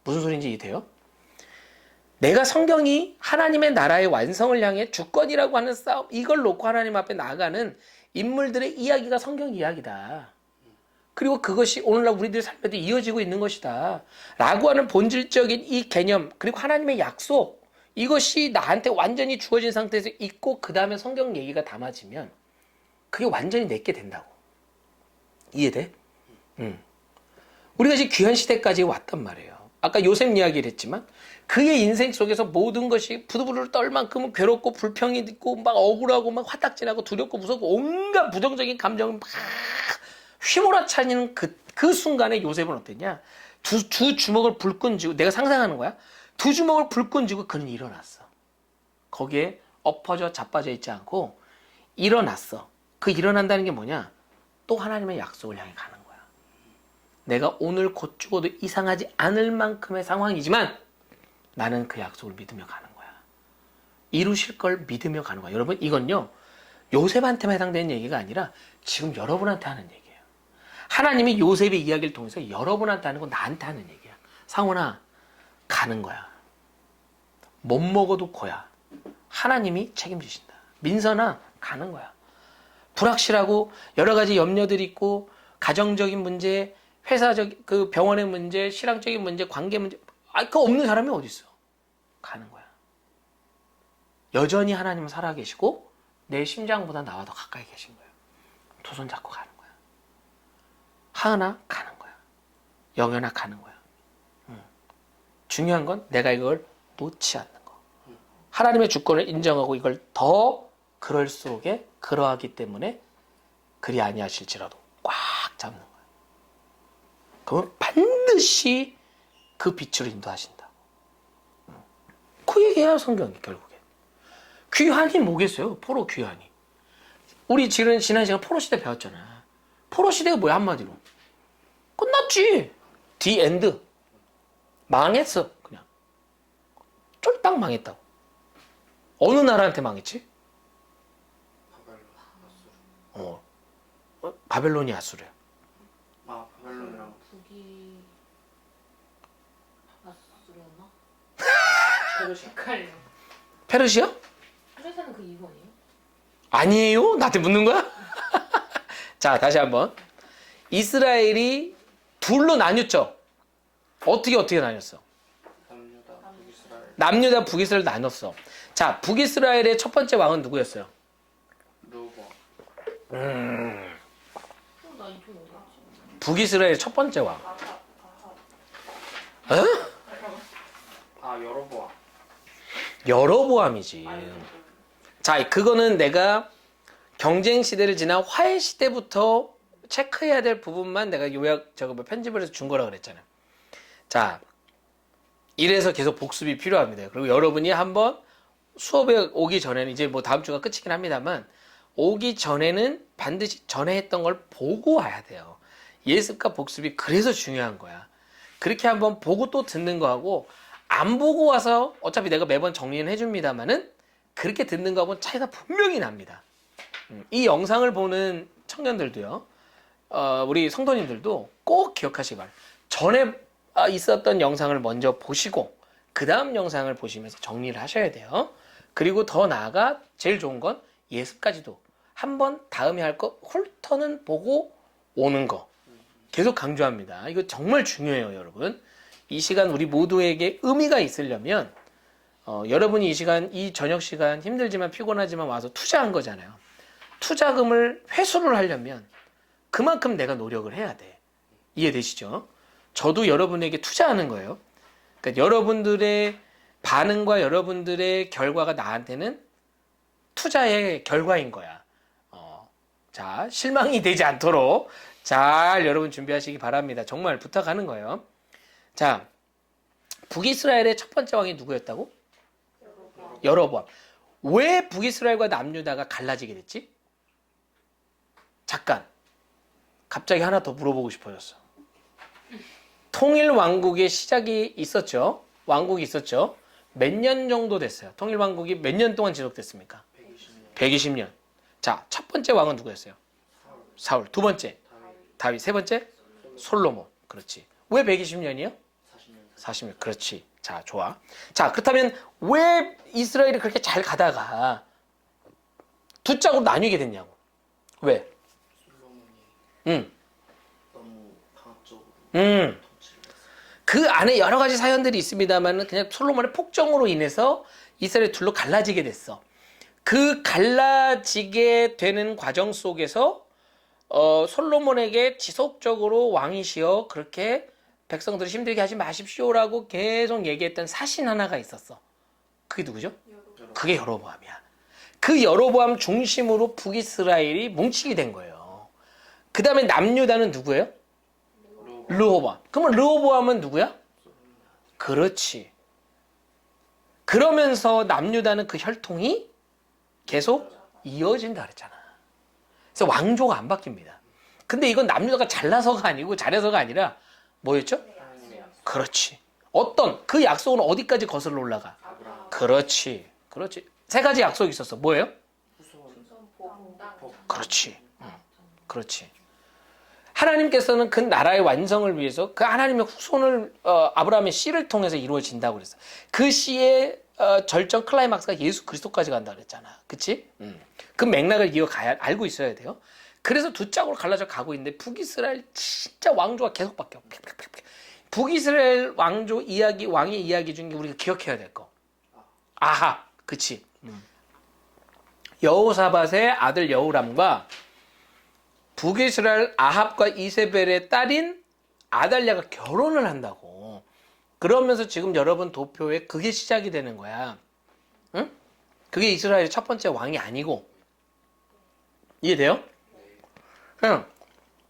무슨 소리인지 이해돼요? 내가 성경이 하나님의 나라의 완성을 향해 주권이라고 하는 싸움, 이걸 놓고 하나님 앞에 나아가는 인물들의 이야기가 성경 이야기다. 그리고 그것이 오늘날 우리들 삶에도 이어지고 있는 것이다. 라고 하는 본질적인 이 개념, 그리고 하나님의 약속, 이것이 나한테 완전히 주어진 상태에서 있고 그 다음에 성경 얘기가 담아지면 그게 완전히 내게 된다고. 이해돼? 우리가 지금 귀한 시대까지 왔단 말이에요. 아까 요셉 이야기를 했지만 그의 인생 속에서 모든 것이 부들부들 떨 만큼은 괴롭고 불평이 있고 막 억울하고 막 화딱지나고 두렵고 무섭고 온갖 부정적인 감정을 막 휘몰아치는 그 순간에 요셉은 어땠냐? 두 주먹을 불끈 쥐고, 내가 상상하는 거야. 두 주먹을 불끈 쥐고 그는 일어났어. 거기에 엎어져 자빠져 있지 않고 일어났어. 그 일어난다는 게 뭐냐? 또 하나님의 약속을 향해 가는 거야. 내가 오늘 곧 죽어도 이상하지 않을 만큼의 상황이지만 나는 그 약속을 믿으며 가는 거야. 이루실 걸 믿으며 가는 거야. 여러분, 이건요, 요셉한테만 해당되는 얘기가 아니라 지금 여러분한테 하는 얘기예요. 하나님이 요셉의 이야기를 통해서 여러분한테 하는 건 나한테 하는 얘기야. 상훈아, 가는 거야. 못 먹어도 고야. 하나님이 책임지신다. 민선아, 가는 거야. 불확실하고 여러 가지 염려들이 있고 가정적인 문제, 회사적 그 병원의 문제, 신앙적인 문제, 관계 문제, 그 없는 사람이 어디 있어? 가는 거야. 여전히 하나님은 살아계시고 내 심장보다 나와 더 가까이 계신 거야. 두 손 잡고 가는 거야. 하은아, 가는 거야. 영현아, 가는 거야. 중요한 건 내가 이걸 놓지 않는 거. 하나님의 주권을 인정하고 이걸 더 그럴수록에 그러하기 때문에 그리 아니하실지라도 꽉 잡는 거야. 그러면 반드시 그 빛으로 인도하신다. 그 얘기야 성경이 결국에. 귀환이 뭐겠어요? 포로 귀환이. 우리 지금 지난 시간 포로 시대 배웠잖아. 포로 시대가 뭐야 한마디로? 끝났지. 디 엔드. 망했어 그냥. 쫄딱 망했다고. 어느 나라한테 망했지? 바벨론이 아수르야. 바벨론이랑 북이 아수르였나? 저도 헷갈려. 페르시아? 페르시아는 그 이후 아니에요? 아니에요? 나한테 묻는 거야? 자, 다시 한번. 이스라엘이 둘로 나뉘었죠? 어떻게 나뉘었어? 남유다 북이스라엘 남유다 북이스라엘 나눴어. 자, 북이스라엘의 첫 번째 왕은 누구였어요? 르호보암. 나 이쪽 어디 갔지? 북이스라엘의 첫 번째 왕. 어? 여로보암. 여로보암이지. 자, 그거는 내가 경쟁 시대를 지나 화해 시대부터 체크해야 될 부분만 내가 요약 편집을 해서 준 거라 그랬잖아요. 자, 이래서 계속 복습이 필요합니다. 그리고 여러분이 한번 수업에 오기 전에는 이제 뭐 다음 주가 끝이긴 합니다만 오기 전에는 반드시 전에 했던 걸 보고 와야 돼요. 예습과 복습이 그래서 중요한 거야. 그렇게 한번 보고 또 듣는 거하고 안 보고 와서 어차피 내가 매번 정리는 해줍니다만은 그렇게 듣는 거하고는 차이가 분명히 납니다. 이 영상을 보는 청년들도요, 우리 성도님들도 꼭 기억하시기 바랍니다. 전에 있었던 영상을 먼저 보시고 그 다음 영상을 보시면서 정리를 하셔야 돼요. 그리고 더 나아가 제일 좋은 건 예습까지도 한번 다음에 할 거 훑어는 보고 오는 거 계속 강조합니다. 이거 정말 중요해요, 여러분. 이 시간 우리 모두에게 의미가 있으려면 여러분이 이 시간, 이 저녁 시간 힘들지만 피곤하지만 와서 투자한 거잖아요. 투자금을 회수를 하려면 그만큼 내가 노력을 해야 돼. 이해되시죠? 저도 여러분에게 투자하는 거예요. 그러니까 여러분들의 반응과 여러분들의 결과가 나한테는 투자의 결과인 거야. 자, 실망이 되지 않도록 잘 여러분 준비하시기 바랍니다. 정말 부탁하는 거예요. 자, 북이스라엘의 첫 번째 왕이 누구였다고? 여로보암. 왜 북이스라엘과 남유다가 갈라지게 됐지? 잠깐. 갑자기 하나 더 물어보고 싶어졌어. 통일 왕국의 시작이 있었죠. 왕국이 있었죠. 몇 년 정도 됐어요? 통일 왕국이 몇 년 동안 지속됐습니까? 120년. 자, 첫 번째 왕은 누구였어요? 사울. 두 번째 다윗. 세 번째 솔로몬. 그렇지. 왜 120년이요? 40년. 그렇지. 자, 좋아. 자, 그렇다면 왜 이스라엘이 그렇게 잘 가다가 두 짝으로 나뉘게 됐냐고. 왜? 솔로몬이 응. 너무 강압적으로 통치를 했어. 그 안에 여러 가지 사연들이 있습니다만 그냥 솔로몬의 폭정으로 인해서 이스라엘이 둘로 갈라지게 됐어. 그 갈라지게 되는 과정 속에서 솔로몬에게 지속적으로 왕이시여 그렇게 백성들을 힘들게 하지 마십시오라고 계속 얘기했던 사신 하나가 있었어. 그게 누구죠? 그게 여로보암이야. 그 여로보암 중심으로 북이스라엘이 뭉치게 된 거예요. 그 다음에 남유다는 누구예요? 로보 르호보암. 그러면 르호보암은 누구야? 그렇지. 그러면서 남유다는 그 혈통이 계속 이어진다 그랬잖아. 그래서 왕조가 안 바뀝니다. 근데 이건 남유다가 잘나서가 아니고 잘해서가 아니라 뭐였죠? 하나님의 약속. 그렇지. 어떤 그 약속은 어디까지 거슬러 올라가? 아브라함 그렇지. 그렇지. 세 가지 약속이 있었어. 뭐예요? 후손 그렇지. 그렇지. 하나님께서는 그 나라의 완성을 위해서 그 하나님의 후손을 아브라함의 씨를 통해서 이루어진다고 그랬어. 그 씨의 절정 클라이막스가 예수 그리스도까지 간다 그랬잖아. 그치? 그 맥락을 이어가야 알고 있어야 돼요. 그래서 두 짝으로 갈라져 가고 있는데 북이스라엘 진짜 왕조가 계속 바뀌어. 북이스라엘 왕조 이야기, 왕의 이야기 중에 우리가 기억해야 될 거. 아합. 그치? 여호사밧의 아들 여호람과 북이스라엘 아합과 이세벨의 딸인 아달랴가 결혼을 한다고. 그러면서 지금 여러분 도표에 그게 시작이 되는 거야. 응? 그게 이스라엘의 첫 번째 왕이 아니고. 이해돼요? 응.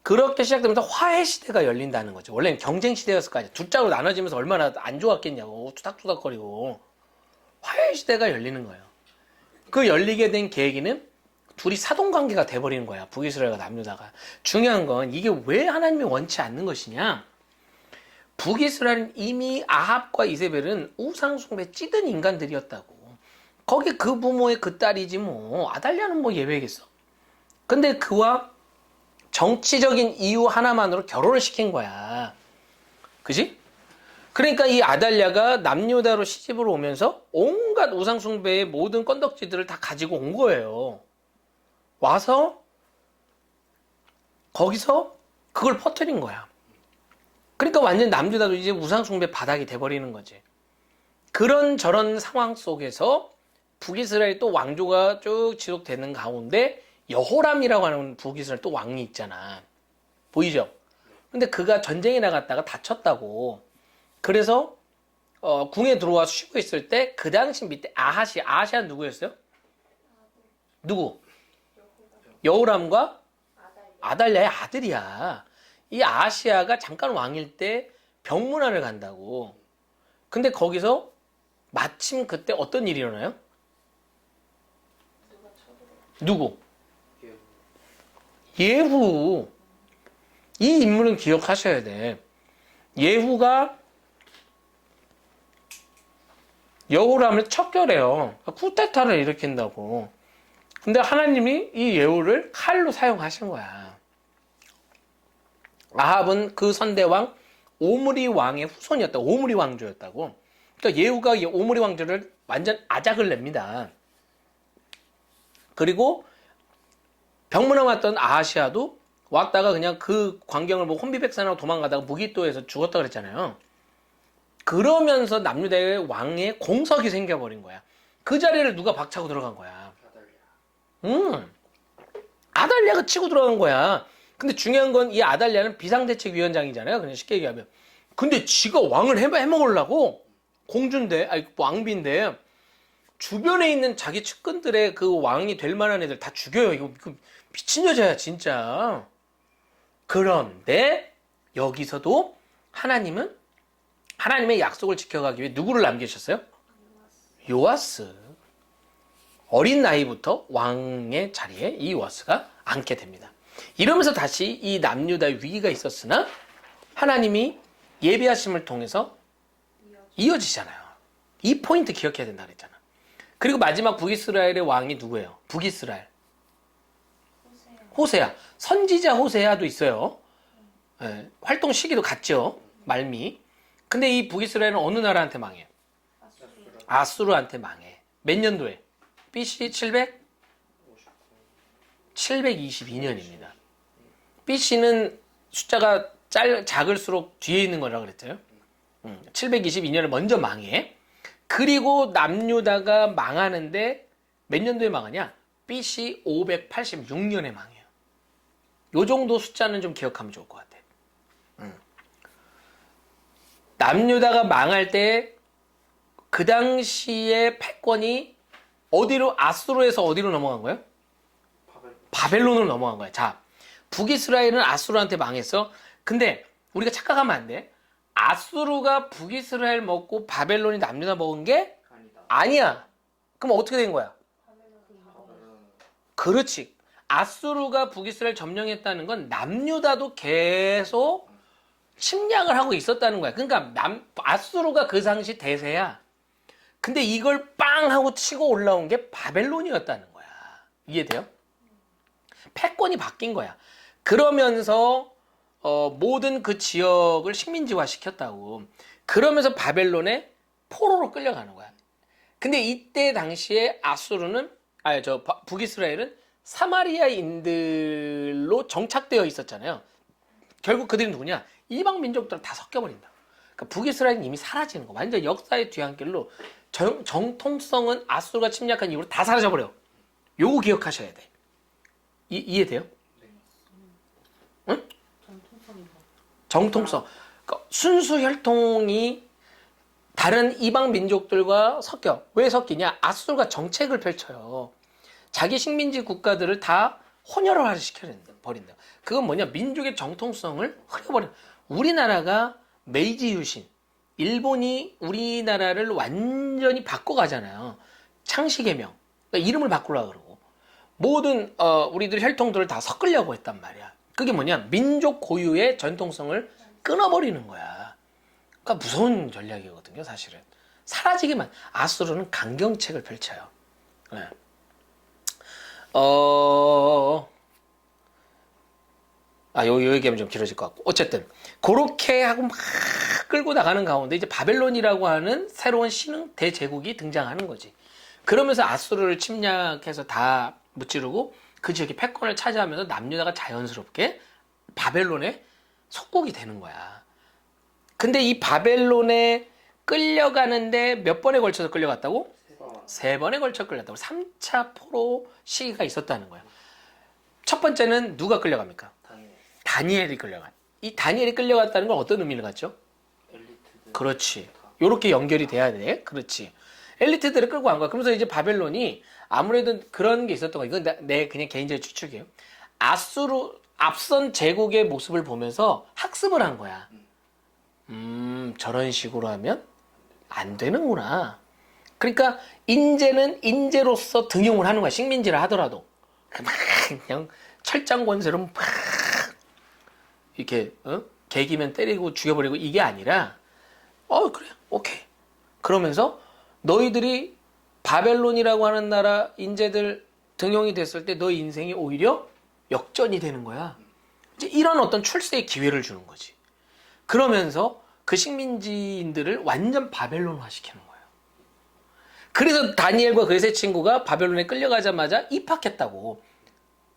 그렇게 시작되면서 화해 시대가 열린다는 거죠. 원래는 경쟁 시대였을 거 아니야. 두 짝으로 나눠지면서 얼마나 안 좋았겠냐고. 투닥투닥거리고. 화해 시대가 열리는 거예요. 그 열리게 된 계기는 둘이 사돈관계가 돼버리는 거야. 북이스라엘과 남유다가. 중요한 건 이게 왜 하나님이 원치 않는 것이냐. 북이스라엘은 이미 아합과 이세벨은 우상숭배 찌든 인간들이었다고. 거기 그 부모의 그 딸이지 뭐. 아달랴는 뭐 예외겠어. 근데 그와 정치적인 이유 하나만으로 결혼을 시킨 거야. 그지? 그러니까 이 아달랴가 남유다로 시집을 오면서 온갖 우상숭배의 모든 건덕지들을 다 가지고 온 거예요. 와서 거기서 그걸 퍼뜨린 거야. 그러니까 완전 남유다도 이제 우상숭배 바닥이 돼버리는 거지. 그런 저런 상황 속에서 북이스라엘 또 왕조가 쭉 지속되는 가운데 여호람이라고 하는 북이스라엘 또 왕이 있잖아. 보이죠? 근데 그가 전쟁에 나갔다가 다쳤다고. 그래서 궁에 들어와서 쉬고 있을 때 그 당시 밑에 아하시아 누구였어요? 누구? 여호람과 아달랴의 아들이야. 이 아하시아가 잠깐 왕일 때 병문안을 간다고. 근데 거기서 마침 그때 어떤 일이 일어나요? 누구? 예후. 이 인물은 기억하셔야 돼. 예후가 여호람을 척결해요. 쿠데타를 일으킨다고. 근데 하나님이 이 예후를 칼로 사용하신 거야. 아합은 그 선대왕 오므리 왕의 후손이었다. 오므리 왕조였다고. 그러니까 예후가 오므리 왕조를 완전 아작을 냅니다. 그리고 병문안 왔던 아하시아도 왔다가 그냥 그 광경을 보고 혼비백산하고 도망가다가 무기또에서 죽었다 그랬잖아요. 그러면서 남유다의 왕의 공석이 생겨버린 거야. 그 자리를 누가 박차고 들어간 거야. 아달랴. 아달랴가 치고 들어간 거야. 근데 중요한 건 이 아달랴는 비상대책위원장이잖아요. 그냥 쉽게 얘기하면. 근데 지가 왕을 해먹으려고 공주인데, 아니 왕비인데 주변에 있는 자기 측근들의 그 왕이 될 만한 애들 다 죽여요. 이거 미친 여자야 진짜. 그런데 여기서도 하나님은 하나님의 약속을 지켜가기 위해 누구를 남기셨어요? 요아스. 어린 나이부터 왕의 자리에 이 요아스가 앉게 됩니다. 이러면서 다시 이 남유다의 위기가 있었으나 하나님이 예비하심을 통해서 이어지잖아요. 이 포인트 기억해야 된다 그랬잖아. 그리고 마지막 북이스라엘의 왕이 누구예요? 북이스라엘. 호세아. 선지자 호세아도 있어요. 예, 활동 시기도 같죠. 말미. 근데 이 북이스라엘은 어느 나라한테 망해요? 아수르한테 망해. 몇 년도에? BC 722년입니다. BC는 숫자가 작을수록 뒤에 있는 거라 그랬죠. 722년을 먼저 망해. 그리고 남유다가 망하는데 몇 년도에 망하냐? BC 586년에 망해요. 요 정도 숫자는 좀 기억하면 좋을 것 같아. 남유다가 망할 때 그 당시에 패권이 어디로, 아수르에서 어디로 넘어간 거예요? 바벨론으로 넘어간 거야. 자, 북이스라엘은 아수르한테 망했어. 근데 우리가 착각하면 안 돼. 아수르가 북이스라엘 먹고 바벨론이 남유다 먹은 게 아니다. 아니야. 그럼 어떻게 된 거야? 그렇지. 아수르가 북이스라엘 점령했다는 건 남유다도 계속 침략을 하고 있었다는 거야. 그러니까 아수르가 그 당시 대세야. 근데 이걸 빵 하고 치고 올라온 게 바벨론이었다는 거야. 이해돼요? 패권이 바뀐 거야. 그러면서 모든 그 지역을 식민지화 시켰다고. 그러면서 바벨론에 포로로 끌려가는 거야. 근데 이때 당시에 아수르는 북이스라엘은 사마리아인들로 정착되어 있었잖아요. 결국 그들이 누구냐? 이방 민족들은 다 섞여버린다. 그러니까 북이스라엘은 이미 사라지는 거. 완전 역사의 뒤안길로 정통성은 아수르가 침략한 이후로 다 사라져버려. 요거 기억하셔야 돼. 이해돼요? 응? 정통성이 뭐? 정통성. 그러니까 순수 혈통이 다른 이방 민족들과 섞여. 왜 섞이냐? 아수르가 정책을 펼쳐요. 자기 식민지 국가들을 다 혼혈화 시켜버린다. 그건 뭐냐? 민족의 정통성을 흐려버려. 우리나라가 메이지 유신, 일본이 우리나라를 완전히 바꿔가잖아요. 창씨개명. 그러니까 이름을 바꾸려고 그러고. 모든 우리들 혈통들을 다 섞으려고 했단 말이야. 그게 뭐냐? 민족 고유의 전통성을 끊어버리는 거야. 그러니까 무서운 전략이거든요, 사실은. 사라지기만. 아수르는 강경책을 펼쳐요. 네. 요 얘기하면 좀 길어질 것 같고. 어쨌든, 그렇게 하고 막 끌고 나가는 가운데 이제 바벨론이라고 하는 새로운 신흥 대제국이 등장하는 거지. 그러면서 아수르를 침략해서 다 무찌르고 그 지역의 패권을 차지하면서 남유다가 자연스럽게 바벨론의 속국이 되는 거야. 근데 이 바벨론에 끌려가는데 몇 번에 걸쳐서 끌려갔다고? 3번에 걸쳐 끌렸다고. 3차 포로 시기가 있었다는 거야. 첫 번째는 누가 끌려갑니까? 다니엘이 끌려간. 이 다니엘이 끌려갔다는 건 어떤 의미를 갖죠? 엘리트들. 그렇지. 요렇게 연결이 돼야 돼. 그렇지. 엘리트들을 끌고 간 거야. 그러면서 이제 바벨론이 아무래도 그런 게 있었던 거야. 이건 내 그냥 개인적인 추측이에요. 아수르 앞선 제국의 모습을 보면서 학습을 한 거야. 저런 식으로 하면 안 되는구나. 그러니까 인재는 인재로서 등용을 하는 거야. 식민지를 하더라도. 그냥 철장 권세로 막 이렇게 개기면 때리고 죽여버리고 이게 아니라 그래 오케이. 그러면서 너희들이 바벨론이라고 하는 나라 인재들 등용이 됐을 때 너희 인생이 오히려 역전이 되는 거야. 이제 이런 어떤 출세의 기회를 주는 거지. 그러면서 그 식민지인들을 완전 바벨론화 시키는 거예요. 그래서 다니엘과 그의 세 친구가 바벨론에 끌려가자마자 입학했다고.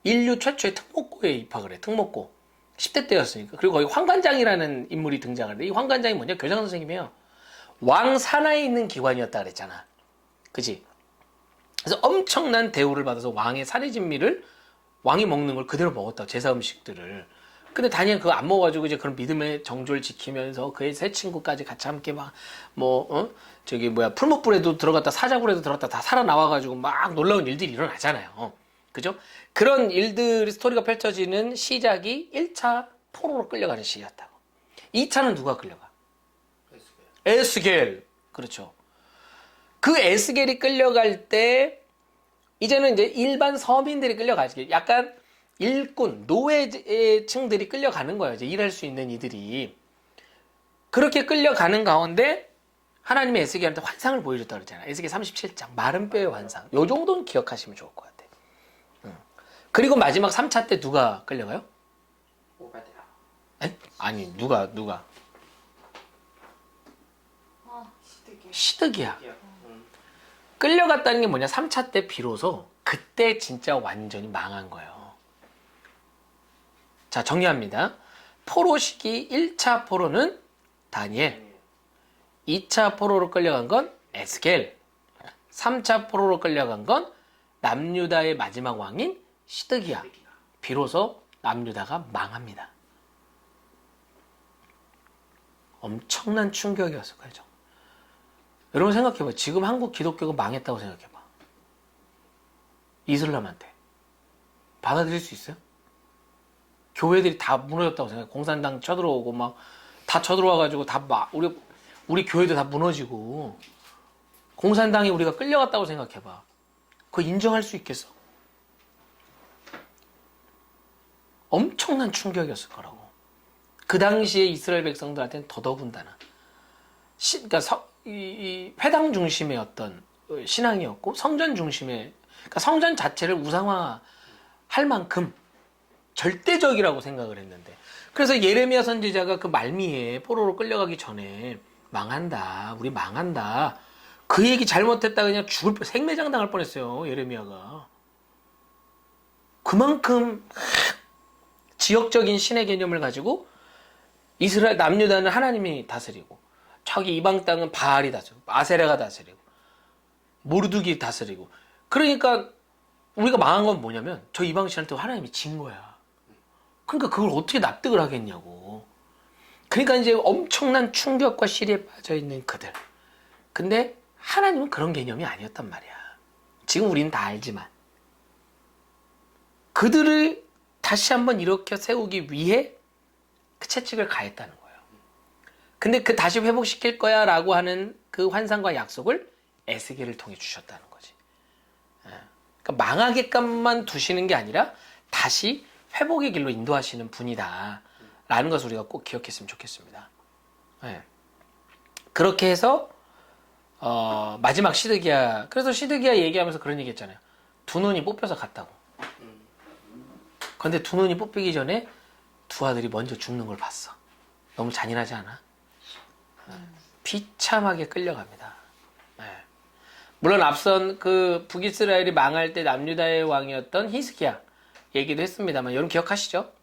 인류 최초의 특목고에 입학을 해. 특목고. 10대 때였으니까. 그리고 거기 황관장이라는 인물이 등장을 해. 이 황관장이 뭐냐? 교장 선생님이에요. 왕 산하에 있는 기관이었다 그랬잖아. 그지? 그래서 엄청난 대우를 받아서 왕의 사례진미를 왕이 먹는 걸 그대로 먹었다고. 제사 음식들을. 근데 다니엘 그거 안 먹어가지고 이제 그런 믿음의 정조를 지키면서 그의 세 친구까지 같이 함께 풀목불에도 들어갔다 사자굴에도 들어갔다 다 살아나와가지고 막 놀라운 일들이 일어나잖아요. 그죠? 그런 일들이 스토리가 펼쳐지는 시작이 1차 포로로 끌려가는 시기였다고. 2차는 누가 끌려가? 에스겔. 그렇죠. 그 에스겔이 끌려갈 때 이제는 이제 일반 서민들이 끌려가지. 약간 일꾼, 노예층들이 끌려가는 거예요. 이제 일할 수 있는 이들이. 그렇게 끌려가는 가운데 하나님이 에스겔한테 환상을 보여줬다고 그랬잖아요. 에스겔 37장. 마른 뼈의 환상. 요 정도는 기억하시면 좋을 것 같아요. 그리고 마지막 3차 때 누가 끌려가요? 오바댜. 아니, 누가? 시드기야. 야, 끌려갔다는 게 뭐냐? 3차 때 비로소 그때 진짜 완전히 망한 거예요. 자, 정리합니다. 포로 시기 1차 포로는 다니엘, 2차 포로로 끌려간 건 에스겔, 3차 포로로 끌려간 건 남유다의 마지막 왕인 시드기야. 비로소 남유다가 망합니다. 엄청난 충격이었을 거예요. 여러분 생각해봐요. 지금 한국 기독교가 망했다고 생각해봐. 이슬람한테. 받아들일 수 있어요? 교회들이 다 무너졌다고 생각해. 공산당 쳐들어오고 막 다 쳐들어와가지고 다 막 우리 교회도 다 무너지고 공산당이 우리가 끌려갔다고 생각해봐. 그거 인정할 수 있겠어? 엄청난 충격이었을 거라고. 그 당시에 이스라엘 백성들한테는 더더군다나. 그러니까 이 회당 중심의 어떤 신앙이었고 성전 중심의, 그러니까 성전 자체를 우상화할 만큼 절대적이라고 생각을 했는데, 그래서 예레미야 선지자가 그 말미에 포로로 끌려가기 전에 망한다, 우리 망한다, 그 얘기 잘못했다 그냥 생매장 당할 뻔했어요. 예레미야가. 그만큼 지역적인 신의 개념을 가지고 이스라엘 남유다는 하나님이 다스리고 저기 이방 땅은 바알이 다스리고 아세라가 다스리고 모르드기 다스리고, 그러니까 우리가 망한 건 뭐냐면 저 이방 신한테 하나님이 진 거야. 그러니까 그걸 어떻게 납득을 하겠냐고. 그러니까 이제 엄청난 충격과 시리에 빠져 있는 그들. 근데 하나님은 그런 개념이 아니었단 말이야. 지금 우리는 다 알지만 그들을 다시 한번 일으켜 세우기 위해 그 채찍을 가했다는 거예요. 근데 그 다시 회복시킬 거야 라고 하는 그 환상과 약속을 에스겔을 통해 주셨다는 거지. 그러니까 망하게끔만 두시는 게 아니라 다시 회복의 길로 인도하시는 분이다 라는 것을 우리가 꼭 기억했으면 좋겠습니다. 그렇게 해서 마지막 시드기야, 그래서 시드기야 얘기하면서 그런 얘기 했잖아요. 두 눈이 뽑혀서 갔다고. 그런데 두 눈이 뽑히기 전에 두 아들이 먼저 죽는 걸 봤어. 너무 잔인하지 않아? 비참하게 끌려갑니다. 물론 앞선 그 북이스라엘이 망할 때 남유다의 왕이었던 히스기야 얘기도 했습니다만, 여러분 기억하시죠?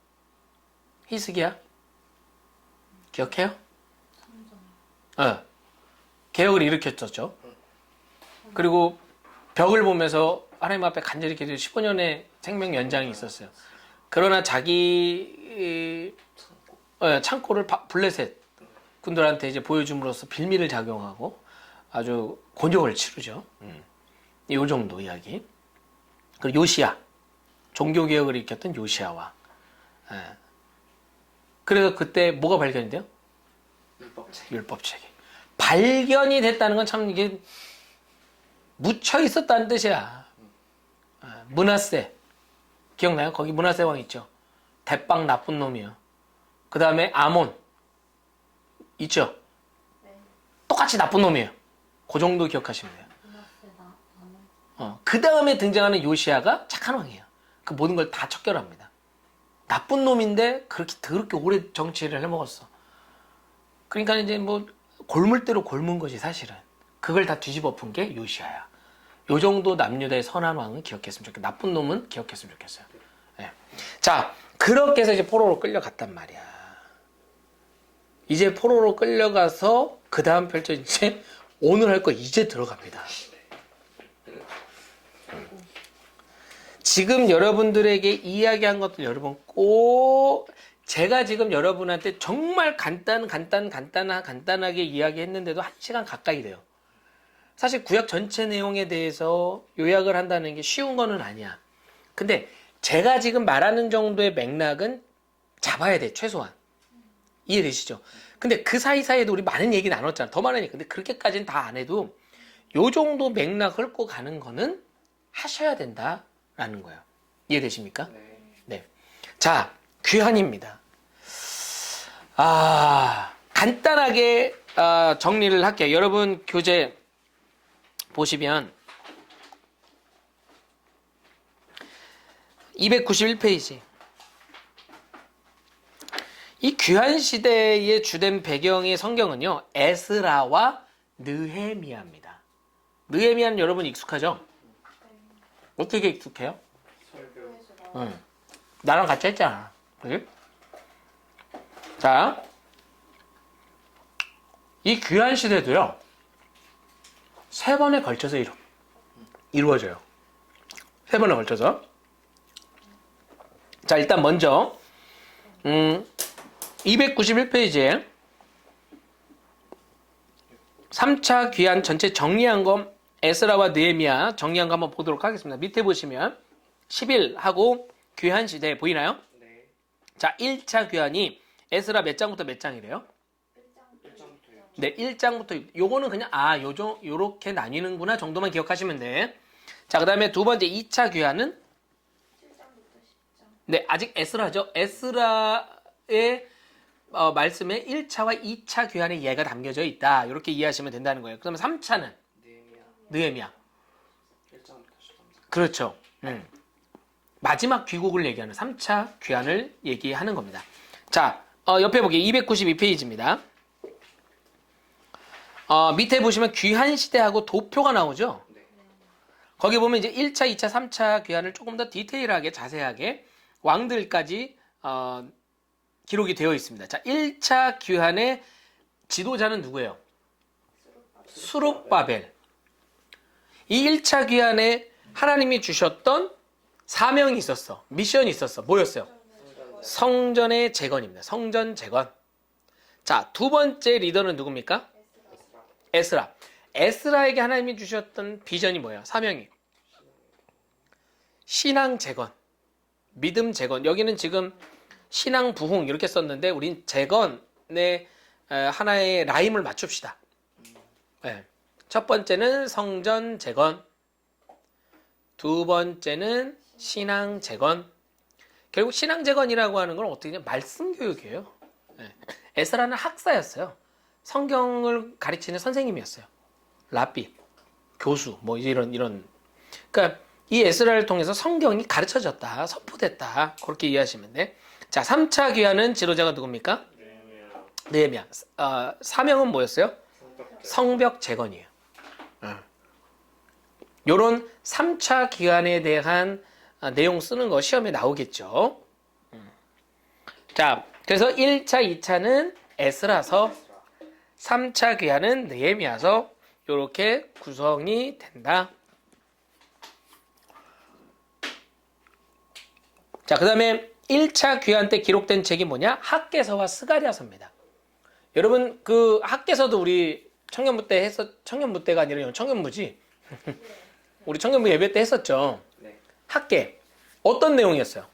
히스기야? 기억해요? 개혁을 일으켰었죠. 그리고 벽을 보면서 하나님 앞에 간절히 기도해 15년의 생명 연장이 있었어요. 그러나 자기 창고를 블레셋 군들한테 이제 보여줌으로써 빌미를 작용하고 아주 곤욕을 치르죠. 이 정도 이야기. 그리고 요시야, 종교개혁을 일으켰던 요시야와. 그래서 그때 뭐가 발견이 돼요? 율법책이. 발견이 됐다는 건 참 이게 묻혀 있었다는 뜻이야. 므낫세. 기억나요? 거기 므낫세 왕 있죠? 대빵 나쁜 놈이요. 그 다음에 아몬. 있죠? 네. 똑같이 나쁜 놈이에요. 그 정도 기억하시면 돼요. 그 다음에 등장하는 요시야가 착한 왕이에요. 그 모든 걸 다 척결합니다. 나쁜 놈인데 그렇게 더럽게 오래 정치를 해먹었어. 그러니까 이제 뭐 골물대로 골문 거지 사실은. 그걸 다 뒤집어 푼 게 요시야야. 요 정도 남유다의 선한 왕은 기억했으면 좋겠어요. 나쁜 놈은 기억했으면 좋겠어요. 네. 자, 그렇게 해서 이제 포로로 끌려갔단 말이야. 이제 포로로 끌려가서 그 다음 펼쳐 이제 오늘 할 거 이제 들어갑니다. 지금 여러분들에게 이야기한 것들 여러분 꼭, 제가 지금 여러분한테 정말 간단하게 이야기했는데도 1시간 가까이 돼요. 사실 구약 전체 내용에 대해서 요약을 한다는 게 쉬운 거는 아니야. 근데 제가 지금 말하는 정도의 맥락은 잡아야 돼, 최소한. 이해되시죠? 근데 그 사이사이에도 우리 많은 얘기 나눴잖아. 더 많으니까. 근데 그렇게까지는 다 안 해도 요 정도 맥락 훑고 가는 거는 하셔야 된다라는 거예요. 이해되십니까? 네. 자, 귀환입니다. 간단하게 정리를 할게요. 여러분 교재 보시면 291페이지. 이 귀환 시대의 주된 배경의 성경은요, 에스라와 느헤미야입니다. 느헤미야는 여러분 익숙하죠? 어떻게 익숙해요? 설교. 응. 나랑 같이 했잖아. 그지? 자, 이 귀한 시대도요, 3번에 걸쳐서 이루어져요. 3번에 걸쳐서. 자, 일단 먼저, 291페이지에 3차 귀한 전체 정리한 거, 에스라와 느헤미야 정리한 거 한번 보도록 하겠습니다. 밑에 보시면 11하고 귀한 시대 보이나요? 네. 자, 1차 귀환이 에스라 몇 장부터 몇 장이래요? 1장부터 네, 1장부터 요거는 그냥 요렇게 나뉘는구나 정도만 기억하시면 돼. 자, 그다음에 두 번째 2차 귀환은 7장부터 10장. 네, 아직 에스라죠. 에스라의 말씀에 1차와 2차 귀환의 이해가 담겨져 있다. 이렇게 이해하시면 된다는 거예요. 그다음에 3차는 느헤미야. 느헤미야. 1장부터 13장. 그렇죠. 마지막 귀국을 얘기하는 3차 귀환을 얘기하는 겁니다. 자, 옆에 보기 292페이지입니다. 밑에 보시면 귀환 시대하고 도표가 나오죠. 네. 거기 보면 이제 1차, 2차, 3차 귀환을 조금 더 디테일하게 자세하게 왕들까지 기록이 되어 있습니다. 자, 1차 귀환의 지도자는 누구예요? 수룹바벨. 이 1차 귀환에 하나님이 주셨던 사명이 있었어. 미션이 있었어. 뭐였어요? 성전의 재건입니다. 성전 재건. 자, 두 번째 리더는 누굽니까? 에스라. 에스라에게 하나님이 주셨던 비전이 뭐예요? 사명이. 신앙 재건. 믿음 재건. 여기는 지금 신앙 부흥 이렇게 썼는데 우린 재건의 하나의 라임을 맞춥시다. 네. 첫 번째는 성전 재건. 두 번째는 신앙 재건. 결국 신앙 재건이라고 하는 건 어떻게 그냥 말씀 교육이에요. 네. 에스라는 학사였어요. 성경을 가르치는 선생님이었어요. 랍비, 교수, 뭐 이런. 그러니까 이 에스라를 통해서 성경이 가르쳐졌다, 선포됐다. 그렇게 이해하시면 돼. 자, 3차 귀환은 지도자가 누굽니까? 느헤미야. 사명은 뭐였어요? 성벽 재건이에요. 요런 3차 귀환에 대한 내용 쓰는 거 시험에 나오겠죠. 자, 그래서 1차, 2차는 에스라서, 3차 귀환은 느헤미야서 이렇게 구성이 된다. 자, 그 다음에 1차 귀환 때 기록된 책이 뭐냐? 학개서와 스가랴서입니다. 여러분, 그 학개서도 우리 청년부 때가 아니라 청년부지? 우리 청년부 예배 때 했었죠. 네. 학개. 어떤 내용이었어요?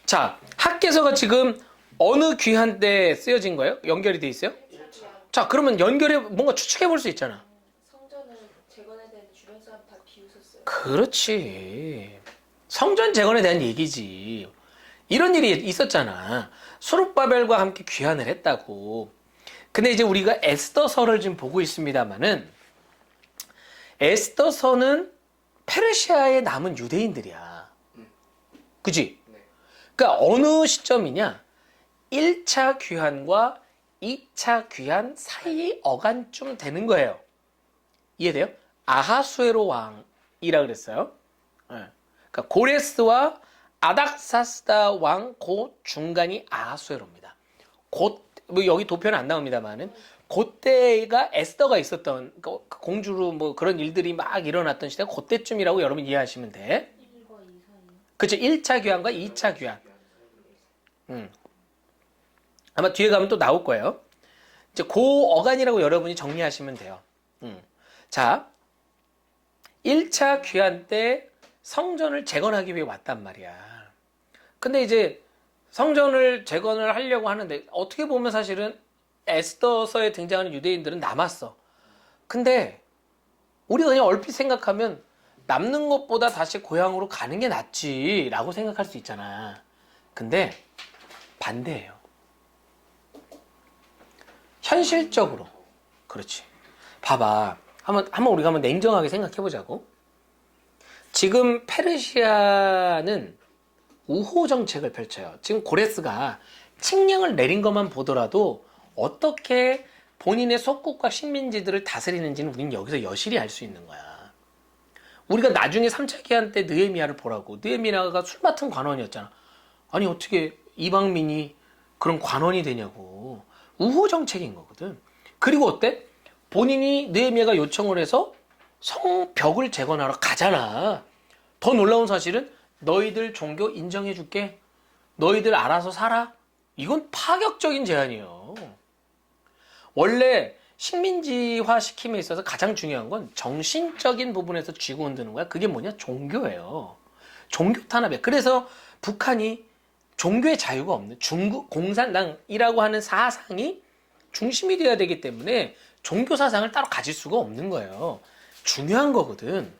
자, 학개서가 지금 어느 귀한 때 쓰여진 거예요? 연결이 돼 있어요? 자, 그러면 연결해 뭔가 추측해 볼 수 있잖아. 성전을 재건에 대한 주변 사람 다 비웃었어요. 그렇지. 성전 재건에 대한 얘기지. 이런 일이 있었잖아. 수룹바벨과 함께 귀환을 했다고. 근데 이제 우리가 에스더서를 지금 보고 있습니다만은 에스더서는 페르시아에 남은 유대인들이야. 그지? 네. 그러니까 어느 시점이냐? 1차 귀환과 2차 귀환 사이 어간쯤 되는 거예요. 이해돼요? 아하수에로 왕이라 그랬어요. 네. 그러니까 고레스와 아닥사스다 왕 그 중간이 아하수에로입니다. 뭐 여기 도표는 안 나옵니다만은 그때가 에스더가 있었던 그 공주로 뭐 그런 일들이 막 일어났던 시대가 그때쯤이라고 여러분 이해하시면 돼. 1과 2 사이. 그렇죠. 1차 귀환과 2차 귀환. 아마 뒤에 가면 또 나올 거예요. 이제 고 어간이라고 여러분이 정리하시면 돼요. 자, 1차 귀환 때 성전을 재건하기 위해 왔단 말이야. 근데 이제 성전을 재건을 하려고 하는데 어떻게 보면 사실은 에스더서에 등장하는 유대인들은 남았어. 근데 우리가 그냥 얼핏 생각하면 남는 것보다 다시 고향으로 가는 게 낫지라고 생각할 수 있잖아. 근데 반대예요. 현실적으로. 그렇지. 봐봐. 한번 우리가 한번 냉정하게 생각해 보자고. 지금 페르시아는 우호 정책을 펼쳐요. 지금 고레스가 칙령을 내린 것만 보더라도 어떻게 본인의 속국과 식민지들을 다스리는지는 우리는 여기서 여실히 알 수 있는 거야. 우리가 나중에 3차 기한 때 느헤미야를 보라고. 느헤미야가 술 맡은 관원이었잖아. 아니 어떻게 이방민이 그런 관원이 되냐고. 우호 정책인 거거든. 그리고 어때? 본인이 느헤미야가 요청을 해서 성벽을 재건하러 가잖아. 더 놀라운 사실은 너희들 종교 인정해 줄게. 너희들 알아서 살아. 이건 파격적인 제안이에요. 원래 식민지화 시킴에 있어서 가장 중요한 건 정신적인 부분에서 쥐고 흔드는 거야. 그게 뭐냐? 종교예요. 종교 탄압이야. 그래서 북한이 종교의 자유가 없는 중국 공산당이라고 하는 사상이 중심이 돼야 되기 때문에 종교 사상을 따로 가질 수가 없는 거예요. 중요한 거거든.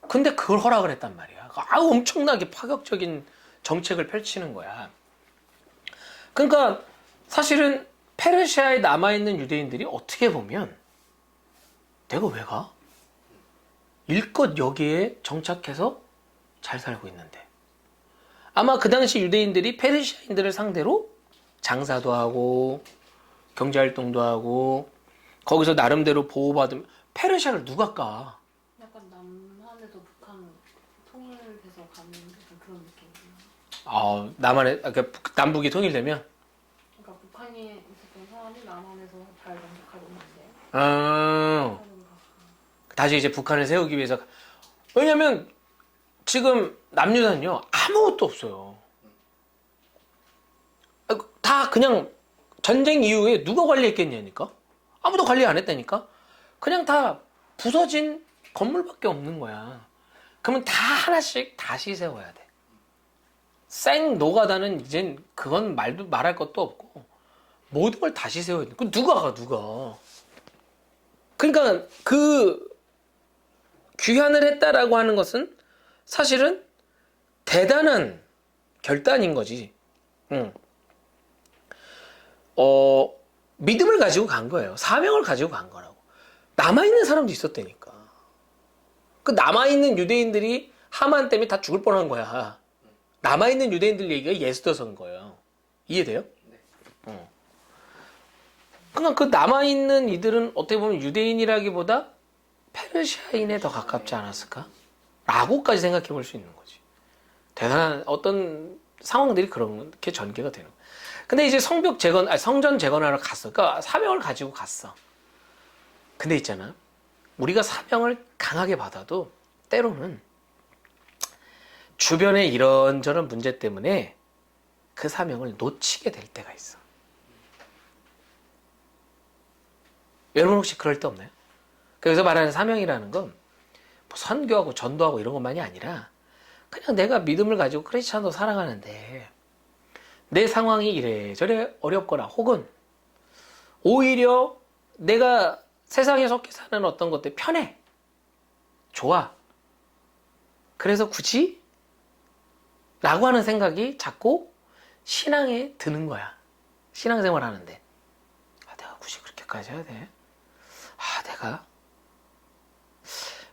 근데 그걸 허락을 했단 말이야. 엄청나게 파격적인 정책을 펼치는 거야. 그러니까 사실은 페르시아에 남아있는 유대인들이 어떻게 보면 내가 왜 가? 일껏 여기에 정착해서 잘 살고 있는데 아마 그 당시 유대인들이 페르시아인들을 상대로 장사도 하고 경제활동도 하고 거기서 나름대로 보호받으면 페르시아를 누가 까? 약간 남한에도 북한 통일돼서 가는 약간 그런 느낌이에요. 남북이 통일되면 그러니까 북한이 있었던 사람이 남한에서 잘 정착하고 있는데 다시 이제 북한을 세우기 위해서 왜냐면 지금 남유다는요 아무것도 없어요. 다 그냥 전쟁 이후에 누가 관리했겠냐니까. 아무도 관리 안 했다니까. 그냥 다 부서진 건물밖에 없는 거야. 그러면 다 하나씩 다시 세워야 돼. 생 노가다는 이젠 그건 말할 것도 없고 모든 걸 다시 세워야 돼. 그 누가. 그러니까 그 귀환을 했다라고 하는 것은 사실은 대단한 결단인 거지. 믿음을 가지고 간 거예요. 사명을 가지고 간 거라고. 남아있는 사람도 있었다니까. 그 남아있는 유대인들이 하만 때문에 다 죽을 뻔한 거야. 남아있는 유대인들 얘기가 예수더서인 거예요. 이해돼요? 네. 그러니까 그 남아있는 이들은 어떻게 보면 유대인이라기보다 페르시아인에 더 가깝지 않았을까? 라고까지 생각해 볼 수 있는 거지. 대단한 어떤 상황들이 그렇게 전개가 되는 거야. 근데 이제 성전 재건하러 갔어. 그러니까 사명을 가지고 갔어. 근데 있잖아. 우리가 사명을 강하게 받아도 때로는 주변의 이런저런 문제 때문에 그 사명을 놓치게 될 때가 있어. 여러분 혹시 그럴 때 없나요? 그래서 말하는 사명이라는 건 뭐 선교하고 전도하고 이런 것만이 아니라 그냥 내가 믿음을 가지고 크리스찬도 살아가는데 내 상황이 이래저래 어렵거나 혹은 오히려 내가 세상에 속해 사는 어떤 것들 편해. 좋아. 그래서 굳이? 라고 하는 생각이 자꾸 신앙에 드는 거야. 신앙생활 하는데. 내가 굳이 그렇게까지 해야 돼?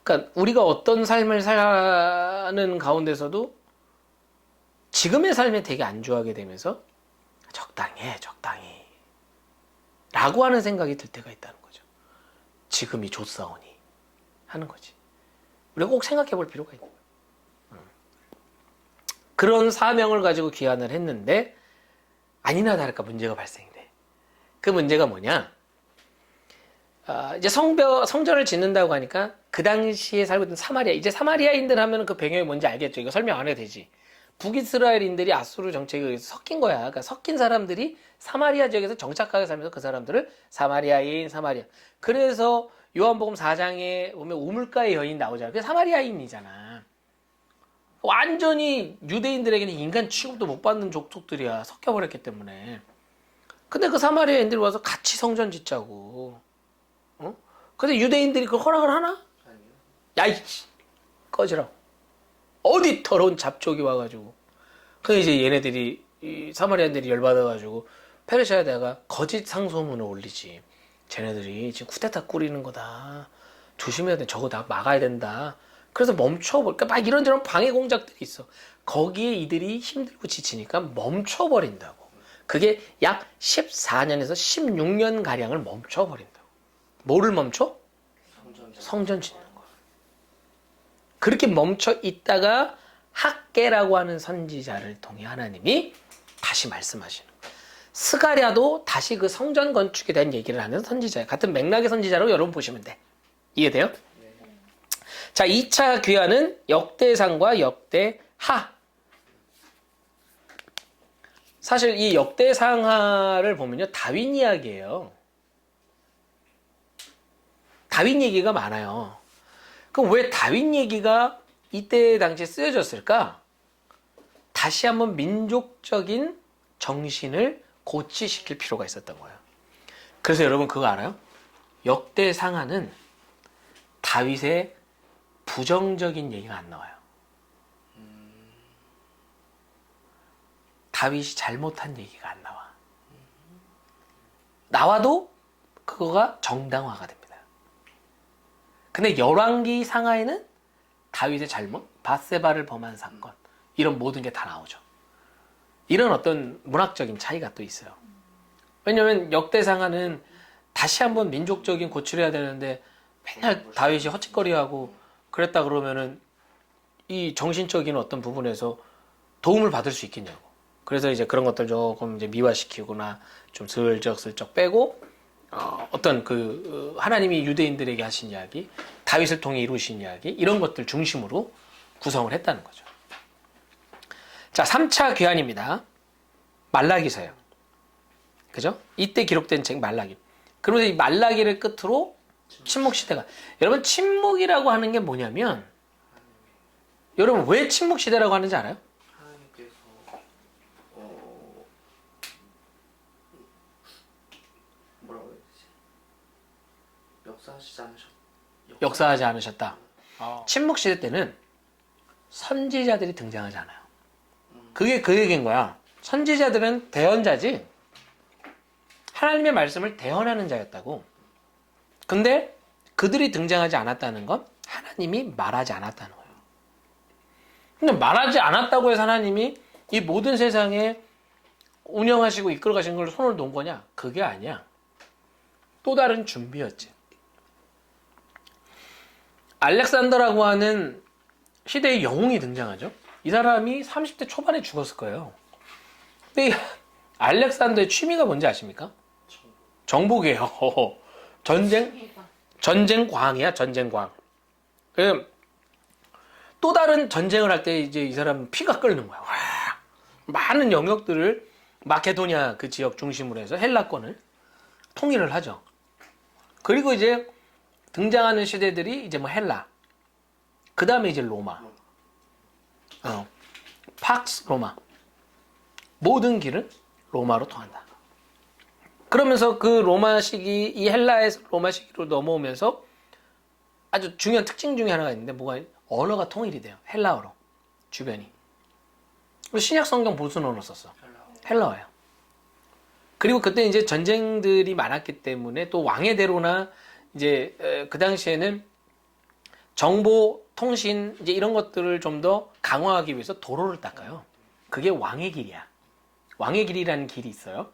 그러니까 우리가 어떤 삶을 사는 가운데서도 지금의 삶에 되게 안주하게 되면서 적당히 라고 하는 생각이 들 때가 있다는 거죠. 지금이 좋사오니 하는 거지. 우리가 꼭 생각해 볼 필요가 있는 거예요. 그런 사명을 가지고 귀환을 했는데 아니나 다를까 문제가 발생돼. 그 문제가 뭐냐? 이제 성전을 짓는다고 하니까 그 당시에 살고 있던 사마리아, 이제 사마리아인들 하면 그 배경이 뭔지 알겠죠? 이거 설명 안 해도 되지. 북이스라엘인들이 아수르 정책에 의해서 섞인 거야. 그러니까 섞인 사람들이 사마리아 지역에서 정착하게 살면서 그 사람들을 사마리아. 그래서 요한복음 4장에 보면 우물가의 여인 나오잖아. 그게 사마리아인이잖아. 완전히 유대인들에게는 인간 취급도 못 받는 족속들이야. 섞여버렸기 때문에. 근데 그 사마리아인들이 와서 같이 성전 짓자고. 근데 유대인들이 그걸 허락을 하나? 아니요. 야이 꺼지라. 어디 더러운 잡족이 와가지고. 그래서 이제 얘네들이 이 사마리아인들이 열받아가지고 페르시아에다가 거짓 상소문을 올리지. 쟤네들이 지금 쿠데타 꾸리는 거다. 조심해야 돼. 저거 다 막아야 된다. 그래서 멈춰버릴까? 막 이런저런 방해 공작들이 있어. 거기에 이들이 힘들고 지치니까 멈춰버린다고. 그게 약 14년에서 16년 가량을 멈춰버린다고. 뭐를 멈춰? 성전 짓는 거야. 그렇게 멈춰 있다가 학개라고 하는 선지자를 통해 하나님이 다시 말씀하시는 거예요. 스가랴도 다시 그 성전 건축에 대한 얘기를 하는 선지자예요. 같은 맥락의 선지자로 여러분 보시면 돼. 이해돼요? 자, 2차 귀환은 역대상과 역대하. 사실 이 역대상하를 보면요, 다윈 이야기예요. 다윈 얘기가 많아요. 그럼 왜 다윈 얘기가 이때 당시에 쓰여졌을까? 다시 한번 민족적인 정신을 고취시킬 필요가 있었던 거예요. 그래서 여러분 그거 알아요? 역대상하는 다윗의 부정적인 얘기가 안 나와요. 다윗이 잘못한 얘기가 안 나와. 나와도 그거가 정당화가 됩니다. 근데 열왕기 상하에는 다윗의 잘못, 밧세바를 범한 사건, 이런 모든 게 다 나오죠. 이런 어떤 문학적인 차이가 또 있어요. 왜냐면 역대상하는 다시 한번 민족적인 고치를 해야 되는데 맨날 다윗이 헛짓거리하고 그랬다 그러면은 이 정신적인 어떤 부분에서 도움을 받을 수 있겠냐고. 그래서 이제 그런 것들 조금 이제 미화시키거나 좀 슬쩍슬쩍 빼고 어떤 그 하나님이 유대인들에게 하신 이야기, 다윗을 통해 이루신 이야기, 이런 것들 중심으로 구성을 했다는 거죠. 자, 3차 귀환입니다. 말라기서예요. 그죠? 이때 기록된 책 말라기. 그러면서 이 말라기를 끝으로 침묵 시대가. 여러분, 침묵이라고 하는 게 뭐냐면, 여러분 왜 침묵 시대라고 하는지 알아요? 하나님께서 뭐라고 해야 되지? 역사하지 않으셨다. 침묵 시대 때는 선지자들이 등장하지 않아요. 그게 그 얘기인 거야. 선지자들은 대언자지 하나님의 말씀을 대언하는 자였다고. 근데 그들이 등장하지 않았다는 건 하나님이 말하지 않았다는 거예요. 근데 말하지 않았다고 해서 하나님이 이 모든 세상에 운영하시고 이끌어 가신 걸 손을 놓은 거냐? 그게 아니야. 또 다른 준비였지. 알렉산더라고 하는 시대의 영웅이 등장하죠. 이 사람이 30대 초반에 죽었을 거예요. 근데 이 알렉산더의 취미가 뭔지 아십니까? 정복이에요. 전쟁광이야, 전쟁광. 또 다른 전쟁을 할 때 이제 이 사람 피가 끓는 거야. 와, 많은 영역들을 마케도니아 그 지역 중심으로 해서 헬라권을 통일을 하죠. 그리고 이제 등장하는 시대들이 이제 뭐 헬라, 그 다음에 이제 로마, 팍스 로마, 모든 길은 로마로 통한다. 그러면서 그 로마 시기, 이 헬라에서 로마 시기로 넘어오면서 아주 중요한 특징 중에 하나가 있는데 뭐가 언어가 통일이 돼요. 헬라어로 주변이. 신약 성경 무슨 언어 썼어? 헬라어예요. 그리고 그때 이제 전쟁들이 많았기 때문에 또 왕의 대로나 이제 그 당시에는 정보, 통신 이제 이런 것들을 좀 더 강화하기 위해서 도로를 닦아요. 그게 왕의 길이야. 왕의 길이라는 길이 있어요.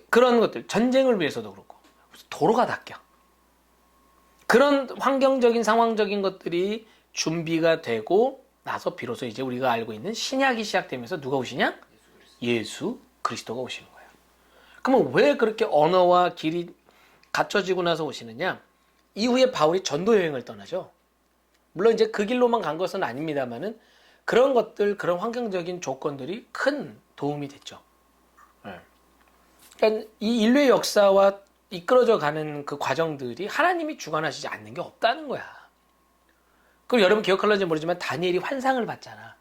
그런 것들, 전쟁을 위해서도 그렇고 도로가 닦여. 그런 환경적인 상황적인 것들이 준비가 되고 나서 비로소 이제 우리가 알고 있는 신약이 시작되면서 누가 오시냐? 예수 그리스도가 오시는 거예요. 그러면 왜 그렇게 언어와 길이 갖춰지고 나서 오시느냐? 이후에 바울이 전도 여행을 떠나죠. 물론 이제 그 길로만 간 것은 아닙니다만은 그런 것들, 그런 환경적인 조건들이 큰 도움이 됐죠. 그러니까 이 인류의 역사와 이끌어져 가는 그 과정들이 하나님이 주관하시지 않는 게 없다는 거야. 그리고 여러분 기억할런지 모르지만 다니엘이 환상을 봤잖아.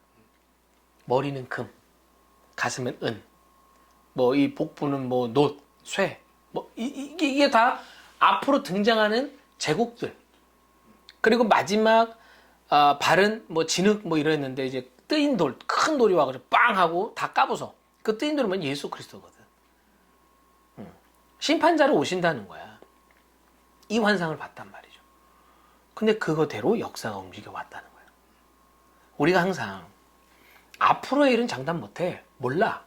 머리는 금, 가슴은 은, 뭐 이 복부는 뭐 놋, 쇠, 뭐 이게 다 앞으로 등장하는 제국들. 그리고 마지막 발은 뭐 진흙 뭐 이랬는데 이제 뜨인 돌, 큰 돌이 와가지고 빵 하고 다 까부서. 그 뜨인 돌은 예수 그리스도거든. 심판자로 오신다는 거야. 이 환상을 봤단 말이죠. 근데 그거대로 역사가 움직여 왔다는 거예요. 우리가 항상 앞으로의 일은 장담 못해. 몰라.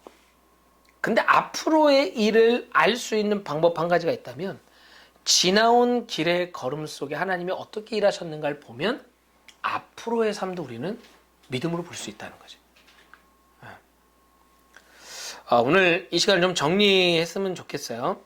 근데 앞으로의 일을 알 수 있는 방법 한 가지가 있다면 지나온 길의 걸음 속에 하나님이 어떻게 일하셨는가를 보면 앞으로의 삶도 우리는 믿음으로 볼 수 있다는 거지. 오늘 이 시간을 좀 정리했으면 좋겠어요.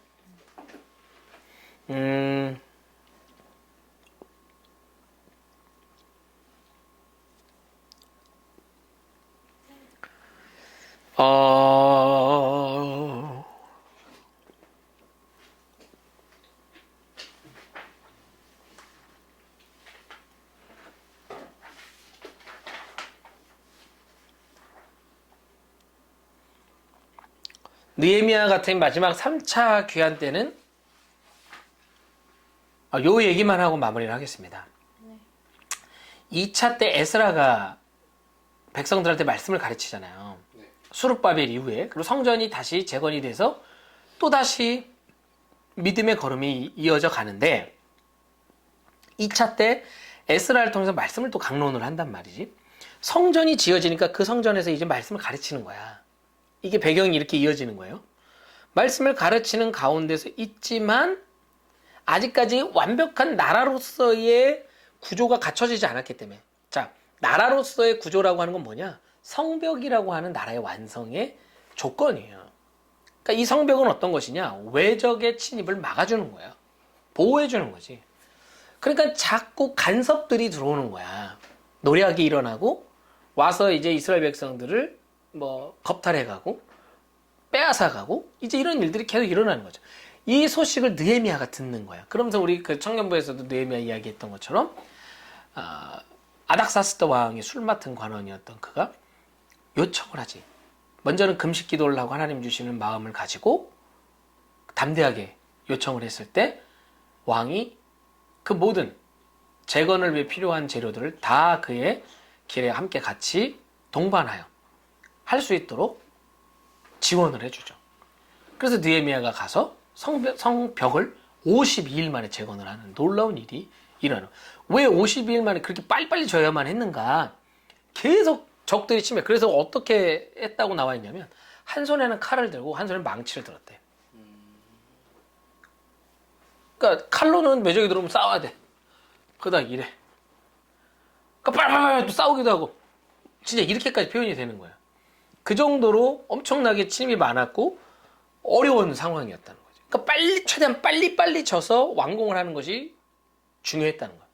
느헤미야 같은 마지막 3차 귀환 때는 요 얘기만 하고 마무리를 하겠습니다. 2차 때 에스라가 백성들한테 말씀을 가르치잖아요. 수룹바벨 이후에. 그리고 성전이 다시 재건이 돼서 또다시 믿음의 걸음이 이어져 가는데 2차 때 에스라를 통해서 말씀을 또 강론을 한단 말이지. 성전이 지어지니까 그 성전에서 이제 말씀을 가르치는 거야. 이게 배경이 이렇게 이어지는 거예요. 말씀을 가르치는 가운데서 있지만 아직까지 완벽한 나라로서의 구조가 갖춰지지 않았기 때문에. 자, 나라로서의 구조라고 하는 건 뭐냐? 성벽이라고 하는 나라의 완성의 조건이에요. 그러니까 이 성벽은 어떤 것이냐? 외적의 침입을 막아주는 거예요. 보호해주는 거지. 그러니까 자꾸 간섭들이 들어오는 거야. 노략이 일어나고 와서 이제 이스라엘 백성들을 겁탈해가고 빼앗아가고 이제 이런 일들이 계속 일어나는 거죠. 이 소식을 느헤미야가 듣는 거야. 그러면서 우리 그 청년부에서도 느헤미야 이야기했던 것처럼 아닥사스다 왕이 술 맡은 관원이었던 그가 요청을 하지. 먼저는 금식 기도를 하고 하나님 주시는 마음을 가지고 담대하게 요청을 했을 때 왕이 그 모든 재건을 위해 필요한 재료들을 다 그의 길에 함께 같이 동반하여 할 수 있도록 지원을 해주죠. 그래서 느헤미야가 가서 성벽을 52일 만에 재건을 하는 놀라운 일이 일어나요. 왜 52일 만에 그렇게 빨리빨리 져야만 했는가? 계속 적들이 침해. 그래서 어떻게 했다고 나와 있냐면 한 손에는 칼을 들고 한 손에 망치를 들었대. 그러니까 칼로는 매적이 들어오면 싸워야 돼. 그러다 이래. 그러니까 빨리 또 싸우기도 하고 진짜 이렇게까지 표현이 되는 거야. 그 정도로 엄청나게 침입이 많았고 어려운 상황이었다는 거지. 그러니까 최대한 빨리 져서 완공을 하는 것이 중요했다는 거야.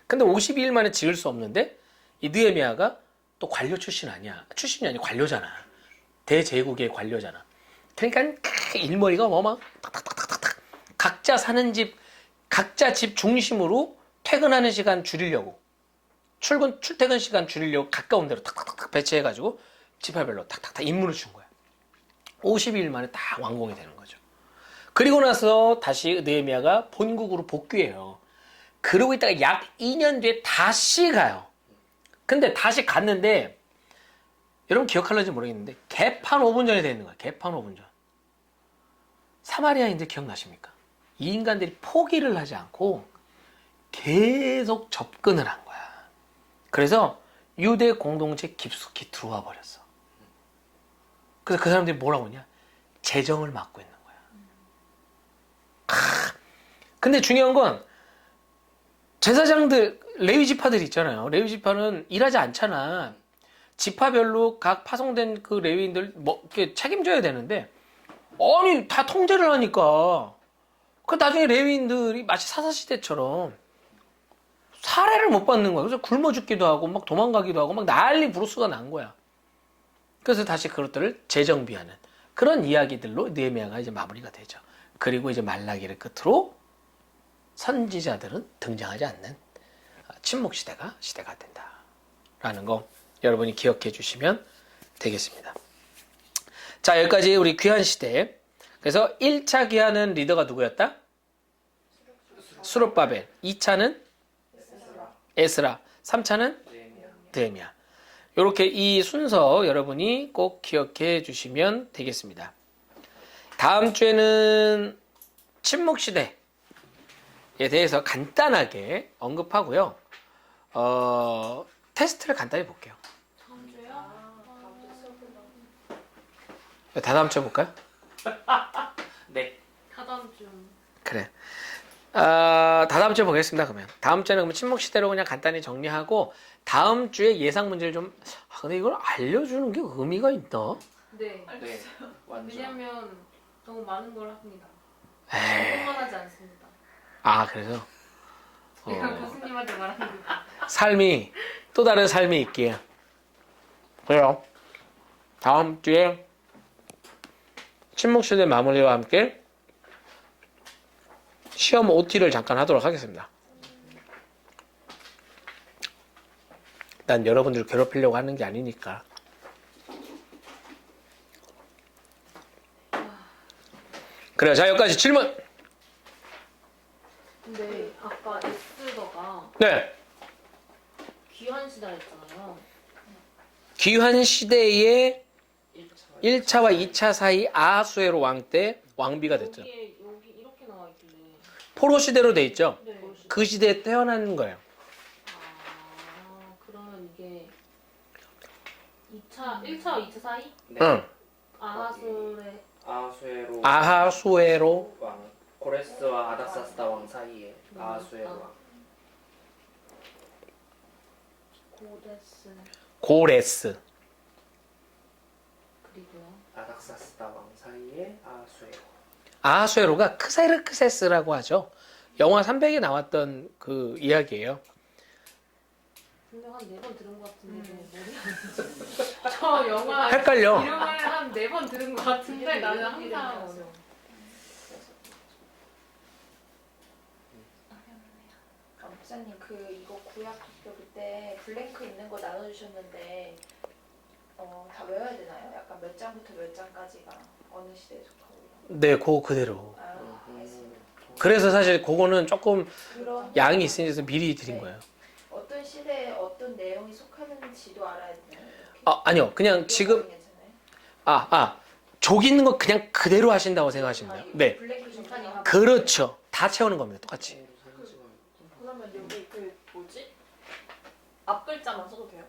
근데 52일 만에 지을 수 없는데 이 느헤미야가 또 관료 출신이 아니야. 관료잖아. 대제국의 관료잖아. 그러니까 일머리가 막 탁탁탁탁탁 각자 사는 집, 각자 집 중심으로 퇴근하는 시간 줄이려고 출퇴근 시간 줄이려고 가까운 데로 탁탁탁 배치해가지고 지파별로 탁탁탁 임무를 준 거야. 52일 만에 다 완공이 되는 거죠. 그리고 나서 다시 느헤미야가 본국으로 복귀해요. 그러고 있다가 약 2년 뒤에 다시 가요. 근데 다시 갔는데 여러분 기억할런지 모르겠는데 개판 5분 전에 되는 거야. 개판 5분 전. 사마리아인들 기억나십니까? 이 인간들이 포기를 하지 않고 계속 접근을 한 거야. 그래서 유대 공동체에 깊숙이 들어와 버렸어. 그래서 그 사람들이 뭐라고 하냐? 재정을 맡고 있는 거야. 근데 중요한 건 제사장들, 레위 지파들 있잖아요. 레위 지파는 일하지 않잖아. 지파별로 각 파송된 그 레위인들 이렇게 책임져야 되는데 아니 다 통제를 하니까 그 나중에 레위인들이 마치 사사시대처럼 사례를 못 받는 거야. 그래서 굶어 죽기도 하고 막 도망가기도 하고 막 난리 부르스가 난 거야. 그래서 다시 그것들을 재정비하는 그런 이야기들로 느헤미야가 이제 마무리가 되죠. 그리고 이제 말라기를 끝으로 선지자들은 등장하지 않는 침묵 시대가 된다라는 거 여러분이 기억해 주시면 되겠습니다. 자, 여기까지 우리 귀환 시대. 그래서 1차 귀환은 리더가 누구였다? 수룹바벨. 2차는 에스라. 3차는 느헤미야. 이렇게 이 순서 여러분이 꼭 기억해 주시면 되겠습니다. 다음 주에는 침묵 시대에 대해서 간단하게 언급하고요. 테스트를 간단히 볼게요. 다음 주요? 다음 주에 수업을 다 다음 주에 볼까요? 네. 다다음 주. 그래. 다 다음 주에 보겠습니다. 그러면 다음 주에는 그러면 침묵 시대로 그냥 간단히 정리하고 다음 주에 예상 문제를 좀. 근데 이걸 알려주는 게 의미가 있나? 네. 네. 완전. 왜냐면 너무 많은 걸 합니다. 에이. 공부만 하지 않습니다. 그래서 내가 교수님한테 말하는 거. 삶이 또 다른 삶이 있기에. 그래요. 다음 주에 침묵 시대 마무리와 함께 시험 OT를 잠깐 하도록 하겠습니다. 난 여러분들 괴롭히려고 하는 게 아니니까. 그래요. 자, 여기까지 질문. 근데 아까 에스더가 네. 귀환 시다 했잖아요. 귀환 시대의 1차와 2차 사이 아하수에로 왕 때 왕비가 됐죠. 여기 이렇게 나와 있길래. 포로 시대로 돼 있죠. 네. 그 시대에 태어난 거예요. 그러면 이게 1차와 2차 사이? 네. 응. 아하술의 아수에로 아하수에로 왕. 고레스와 아닥사스다 왕 사이에 아수에로 왕. 고데스 고레스. 그리고요. 아닥사스다 왕 사이에 아수에로. 아하수에로가 크세르크세스라고 하죠. 영화 300에 나왔던 그 이야기예요. 근데 한 4번 들은 것 같은데 머리 안 지. 저 영화 헷갈려. 이름을 한 4번 들은 것 같은데 나는 항상 어려워. 목사님 이거 구약 학교 그때 블랭크 있는 거 나눠주셨는데 다 외워야 되나요? 약간 몇 장부터 몇 장까지가 어느 시대에 속하고 이런 네, 그거 그대로. 알겠습니다. 그래서 사실 그거는 조금 그런 양이 있으니까 미리 드린 네. 거예요. 어떤 시대에 어떤 내용이 속하는지도 알아야 되나요? 이렇게? 아니요. 그냥 지금 괜찮아요? 족 있는 거 그냥 그대로 하신다고 생각하시면 돼요. 네. 블랭크 정판이 그렇죠. 다 채우는 겁니다. 똑같이. 그러면 여기 앞글자만 써도 돼요?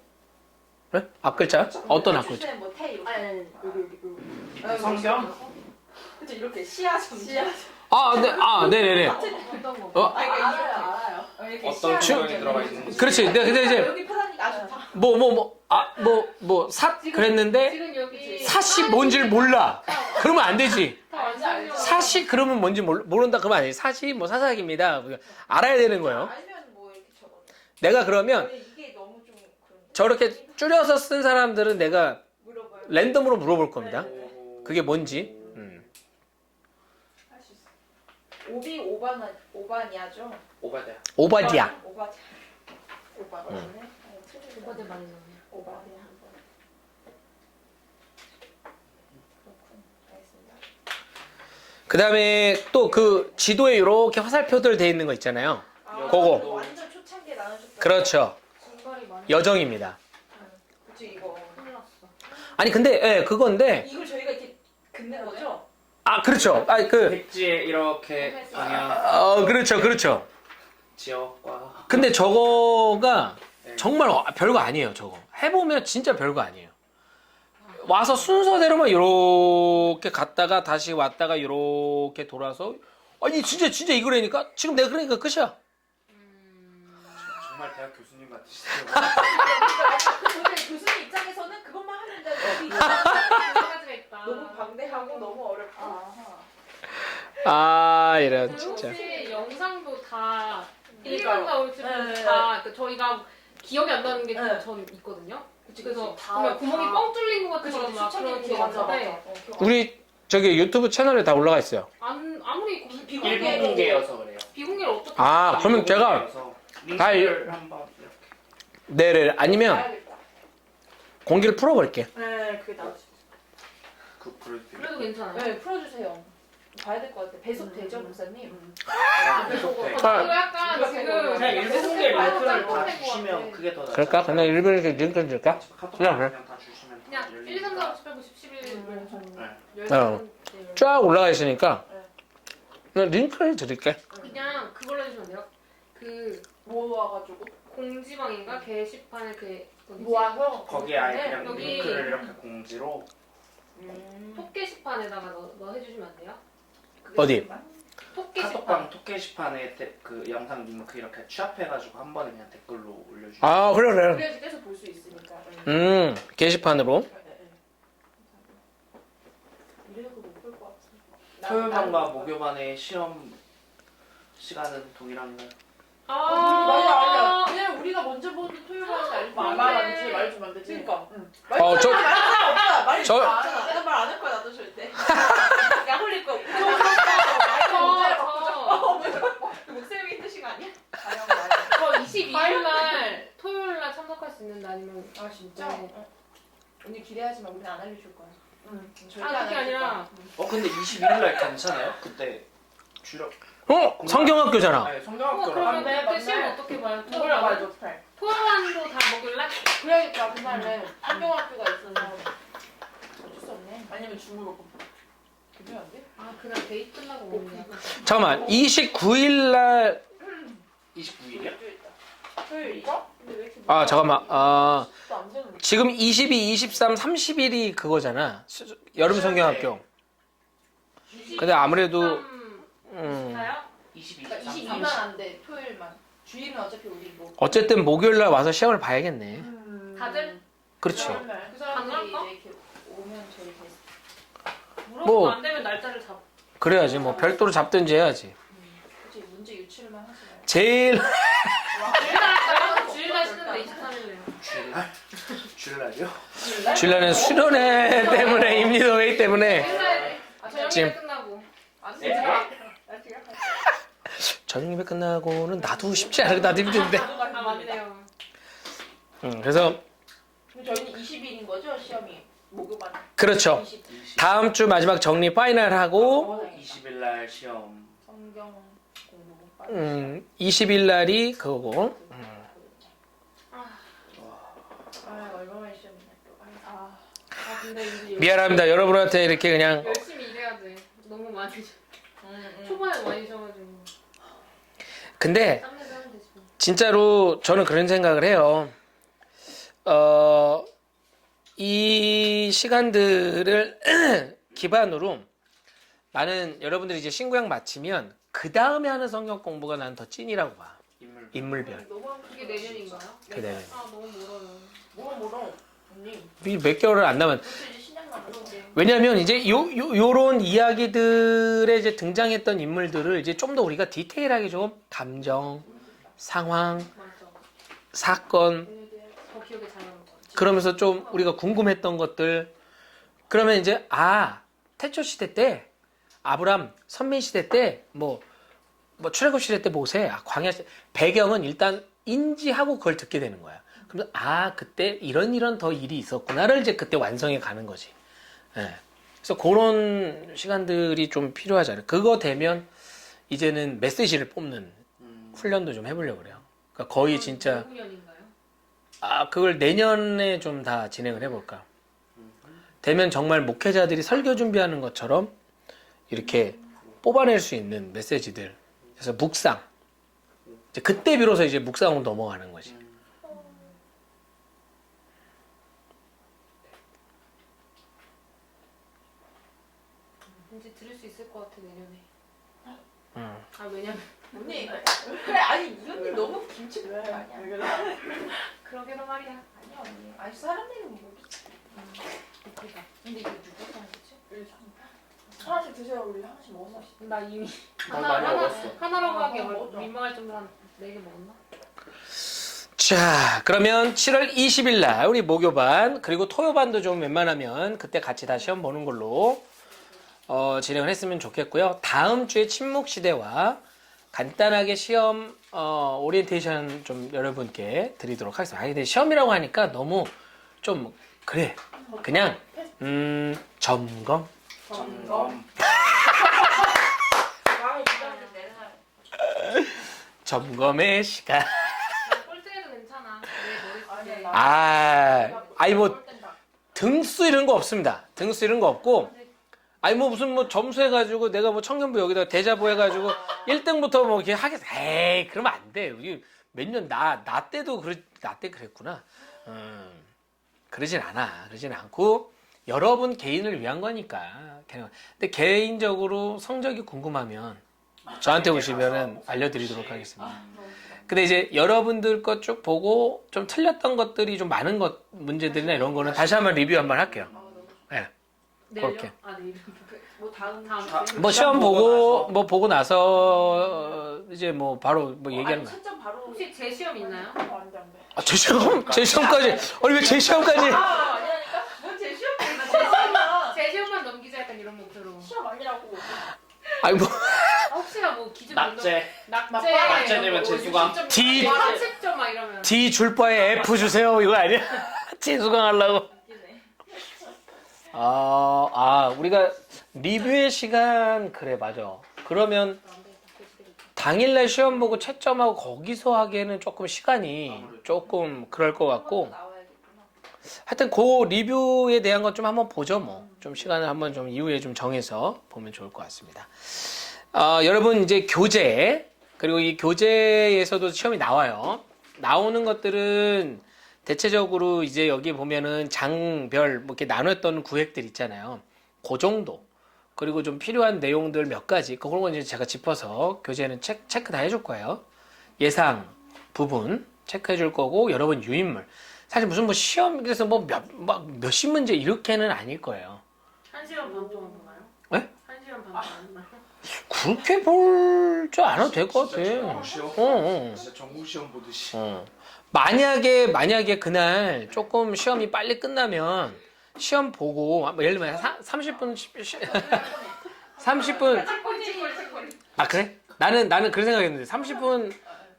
네? 앞글자? 어떤 앞글자? 뭐태 이렇게 아니 여기 성경? 그쵸 이렇게 시야 점자 네네네. 어떤 거? 알아요 이렇게 어떤 시야 구경이 들어가 있는지. 그렇지. 네, 근데 이제 여기 편하니까 좋다 삿 그랬는데 지금 여기 삿이 뭔지를 몰라. 그러면 안 되지. 다 완전 삿이 그러면 뭔지 모른다 그러면 아니지. 삿이 사삭입니다. 알아야 되는 거예요. 알면 뭐 이렇게 적어도 내가 그러면 원래 이게 너무 좀 그런 저렇게 줄여서 쓴 사람들은 내가 물어봐요. 랜덤으로 물어볼 겁니다. 오. 그게 뭔지. 할 수 있어. 오바니아죠? 오바댜. 오바디아. 오바디아네. 오빠들 많이 나와요. 오바디아 한 번. 그렇군. 알겠습니다. 그 다음에 또 그 지도에 이렇게 화살표들 돼 있는 거 있잖아요. 그거. 완전 초창기에 나눠줬다. 그렇죠. 증거리 많이 여정입니다. 그치 이거. 큰일 났어. 아니 근데 그건데 이걸 저희가 이렇게 긋는 거죠? 그렇죠. 백지에 이렇게 방향 그렇죠. 지역과 근데 저거가 네. 정말 별거 아니에요. 저거 해보면 진짜 별거 아니에요. 와서 순서대로만 이렇게 갔다가 다시 왔다가 이렇게 돌아서 아니 진짜 이거라니까 지금 내가 그러니까 끝이야. 정말 대학 교수님 같으시죠. 근데 교수님 입장에서는 그것만 하면 돼. 가지가 있다. 너무 방대하고 너무 어렵고. 이런 그리고 진짜. 혹시 영상도 다 그러니까요. 1번과 올 네. 다 저희가 기억이 안 나는 게 네. 전 있거든요. 그치, 그래서 그치. 다- 보면 구멍이 다- 뻥 뚫린 것 그치, 같은 막 그런 기억 맞아. 나는데 우리 저기 유튜브 채널에 다 올라가 있어요. 아무리 비공개여서 그래요. 비공개를 어떻게 그러면 제가 다 링크를 한번 이렇게. 네네 아니면 봐야겠다. 공개를 풀어버릴게. 네 그게 나으시 그 보여드릴게요. 그래도 괜찮아요. 네, 풀어주세요. 봐야 될 것 같아. 배속 되죠, 목사님? 네. 이거 약간 지금 그냥 일부 공개 링크를 다 것 주시면 같아. 그게 더 낫죠. 그럴까? 그냥 일부러 이렇게 링크 줄까? 카톡 그냥 그래. 다 주시면 그냥 1, 2, 3, 4, 5, 6, 7, 8, 9, 10, 11 어. 쫙 올라가 있으니까 그냥 링크를 드릴게. 그냥 그걸로 해주면 돼요. 그 모아가지고. 공지방인가 게시판에 그 어디지? 모아서 거기에 아예 그냥 여기. 링크를 이렇게 공지로 톡 게시판에다가 너 해주시면 안 돼요? 어디? 톡 게시판. 카톡방 톡 게시판에 그 영상 링크 이렇게 취합해가지고 한 번에 그냥 댓글로 올려주세요. 아, 그래. 그래야지 계속 볼 수 있으니까. 게시판으로. 이래서 못볼 것 같아. 토요반과 목요반의 시험 시간은 동일한가요? 맞아. 왜냐면 우리가 먼저 보는 토요일에 알지. 말안 되지. 말해주면 안 되지. 그러니까. 저- 없다. 말이 저- 내가 말 안 할 거야 나도 절대. 약 올릴 거. 목쌤이 힘드신 거 아니야? 저 22일 날 토요일 날 참석할 수 있는데 아니면 아 진짜? 네. 언니 기대하지 마. 우리는 안 알려줄 거야. 응. 절대 아 안 그게 알려줄 아니라 거야. 근데 21일 날 괜찮아요? 그때 주력 성경학교잖아. 아니 성경학교로 그러면 맞네, 그때 시험 맞네. 어떻게 봐요? 누구랑 말해줘. 잘. 토요일도 다 먹을래? 그래야겠다. 그날에 한경학교가 있어서 어쩔 수 없네. 아니면 줌으로 봐. 괜찮안 돼? 아 그날 데이 끝나고 먹냐? 잠깐만. 29일 날 29일이야? 토요일이죠? 근데 왜 이렇게 아, 잠깐만. 안 되는 지금 22, 23, 30일이 그거잖아. 여름 성경학교. 근데 아무래도 22, 그러니까 23, 22만 안 돼. 토요일만. 주일은 어차피 우리 뭐. 어쨌든 목요일 날 와서 시험을 봐야겠네. 다들 그렇지. 그 사람들이 가능할까? 이제 이렇게 오면 제일 베스트. 물어보고 뭐. 안 되면 날짜를 잡. 그래야지. 뭐 별도로 잡든지 해야지. 그치 문제 유출만 하지 마. 제일 주일날 쉬는데 23일이에요. 주일날? 주일날이요? 주일날은 수련회 때문에 임리도회의 때문에 주일날 저녁에 지금- 끝나고. 안 네? 돼. 저녁 예배 끝나고는 나도 쉽지 않아. 나도 힘든데. 아 맞네요. 그래서 그럼 저희는 20일인 거죠 시험이 목요반. 그렇죠. 20. 다음 주 마지막 정리 파이널 하고 20일 날 시험. 성경 공부. 20일 날이 그거고. 아 얼마만에 시험이냐 또. 아. 아 근데 이제 미안합니다. 여러분한테 이렇게 그냥 열심히 일해야 돼. 너무 많이 초반에 많이 쉬어가지고 근데 땀내서 하면 되지. 뭐. 진짜로 저는 그런 생각을 해요. 이 시간들을 기반으로 나는 여러분들이 이제 신구약 마치면 그 다음에 하는 성경 공부가 난 더 찐이라고 봐. 인물별. 너무 그게 내년인가요? 그래. 아 너무 멀어요. 뭐라 언니. 몇 개월을 안 남은. 벌써 이제 신약 나왔어. 왜냐면 이제 요런 이야기들에 이제 등장했던 인물들을 이제 좀 더 우리가 디테일하게 좀 감정, 상황, 맞아. 사건 더 기억에 잘 남을 것 같아. 그러면서 좀 우리가 궁금했던 것들 그러면 이제 태초 시대 때 아브람 선민 시대 때 뭐 출애굽 시대 때 모세 광야 시대 배경은 일단 인지하고 그걸 듣게 되는 거야. 그러면 그때 이런 더 일이 있었구나를 이제 그때 완성해 가는 거지. 예. 그래서 그런 시간들이 좀 필요하잖아요. 그거 되면 이제는 메시지를 뽑는 훈련도 좀 해보려고 그래요. 그러니까 거의 진짜 후년인가요? 그걸 내년에 좀 다 진행을 해볼까. 되면 정말 목회자들이 설교 준비하는 것처럼 이렇게 뽑아낼 수 있는 메시지들. 그래서 묵상. 이제 그때 비로소 이제 묵상으로 넘어가는 거지. 이제 들을 수 있을 것 같아 내년에. 응. 왜냐면 언니. 그래 아니 이 언니 너무 김치 왜 아니야. 그러게도 말이야. 아니야 언니. 아니 사람들은 모르지. 웃기다. 근데 이게 누가 사는 거지? 하나씩 드세요. 우리 하나씩 먹었어. 나 이미 난 많이 먹었어. 하나라고 하기 먹었죠. 민망할 정도로 한 4개 먹었나? 자, 그러면 7월 20일 날 우리 목요반 그리고 토요반도 좀 웬만하면 그때 같이 다 시험 보는 걸로 진행을 했으면 좋겠고요. 다음 주에 침묵 시대와 간단하게 시험 오리엔테이션 좀 여러분께 드리도록 하겠습니다. 근데 시험이라고 하니까 너무 좀 그래. 그냥 점검. 점검. 마음이 부담될 때는 점검의 시간. 꼴등해도 괜찮아. 내 머릿속에. 아니 뭐 등수 이런 거 없습니다. 등수 이런 거 없고 아니 뭐 무슨 뭐 점수 해가지고 내가 뭐 청년부 여기다 대자보 해가지고 1등부터 뭐 이렇게 하겠어. 에이 그러면 안 돼. 우리 몇 년 나 때도 나 때 그랬구나. 그러진 않아. 그러진 않고 여러분 개인을 위한 거니까. 근데 개인적으로 성적이 궁금하면 저한테 오시면은 알려드리도록 하겠습니다. 근데 이제 여러분들 것 쭉 보고 좀 틀렸던 것들이 좀 많은 문제들이나 이런 거는 다시 한번 리뷰 한번 할게요. 네. 내일요? 그렇게. 아 내일. 뭐 다음 뭐 시험 보고 뭐 보고 나서 이제 뭐 바로 뭐 얘기하는 거야. 채점 바로 혹시 제 시험 있나요? 안돼 안돼. 아, 제 시험까지. 아니 왜 제 시험까지? 아니라니까. 뭔제 시험 제 시험만 넘기자 약간 이런 목표로. 시험 아니라고. 아니 뭐 아, 혹시나 뭐 기준 낙제 되면 재수강. D 30점 막 이러면. D 줄 바에 F 주세요 이거 아니야? 재수강 하려고. 우리가 리뷰의 시간 그래 맞아. 그러면 당일날 시험 보고 채점하고 거기서 하기에는 조금 시간이 조금 그럴 것 같고. 나와야겠구나. 하여튼 그 리뷰에 대한 것 좀 한번 보죠 뭐. 좀 시간을 한번 좀 이후에 좀 정해서 보면 좋을 것 같습니다. 여러분 이제 교재 그리고 이 교재에서도 시험이 나와요. 나오는 것들은 대체적으로 이제 여기 보면은 장별 뭐 이렇게 나눴던 구획들 있잖아요. 그 정도. 그리고 좀 필요한 내용들 몇 가지. 그런 건 이제 제가 짚어서 교재는 체크 다 해줄 거예요. 예상 부분 체크해 줄 거고 여러분 유인물. 사실 무슨 뭐 시험에서 뭐 몇십 문제 이렇게는 아닐 거예요. 1시간 반 동안 보나요? 네? 1시간 반 동안. 그렇게 볼 줄 않아도 될 것 같아. 진짜 전국 시험 보듯이. 만약에 그날 조금 시험이 빨리 끝나면 시험 보고 예를 들면 30분 30분 아 그래? 나는 그런 생각했는데 30분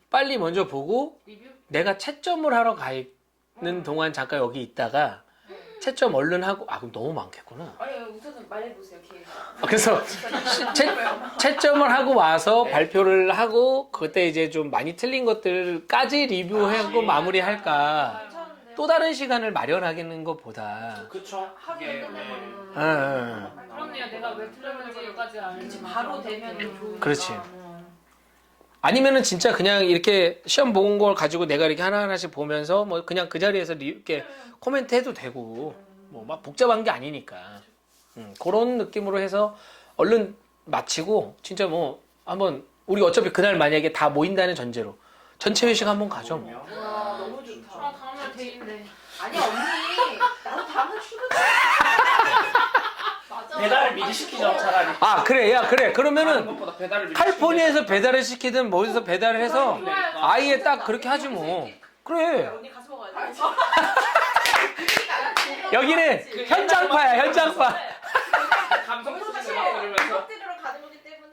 빨리 먼저 보고 리뷰? 내가 채점을 하러 가 있는 동안 잠깐 여기 있다가 채점 얼른 하고 그럼 너무 많겠구나. 아니 우선은 말해보세요 기회. 그래서 채점을 하고 와서 발표를 하고 그때 이제 좀 많이 틀린 것들까지 리뷰하고 마무리할까. 또 다른 시간을 마련하겠는 것보다. 그쵸. 이게 그럼요. 내가 왜 틀렸는지까지 알지. 바로 되면 좋으니까. 그렇지. 아니면은 진짜 그냥 이렇게 시험 본 걸 가지고 내가 이렇게 하나하나씩 보면서 뭐 그냥 그 자리에서 이렇게 코멘트 해도 되고 뭐 막 복잡한 게 아니니까 그런 느낌으로 해서 얼른 마치고 진짜 뭐 한번 우리 어차피 그날 만약에 다 모인다는 전제로 전체 회식 한번 가죠 뭐. 와 너무 좋다. 다음날 데이인데. 아니야 언니 나도 다음날 출근. 맞아. 배달을 미리 시키죠 차라리. 그래 야 그래 하는 그러면은 것보다 배달을 미리 칼포니에서 배달을 시키든 뭐에서 배달을 해서 아예 딱 그렇게 하지 뭐. 그래. 언니 가서 먹어야 돼. 여기는 현장파야 현장파. 감성 사실 쓰지 마 그러면서. 음악 들으러 가는 거기 때문에.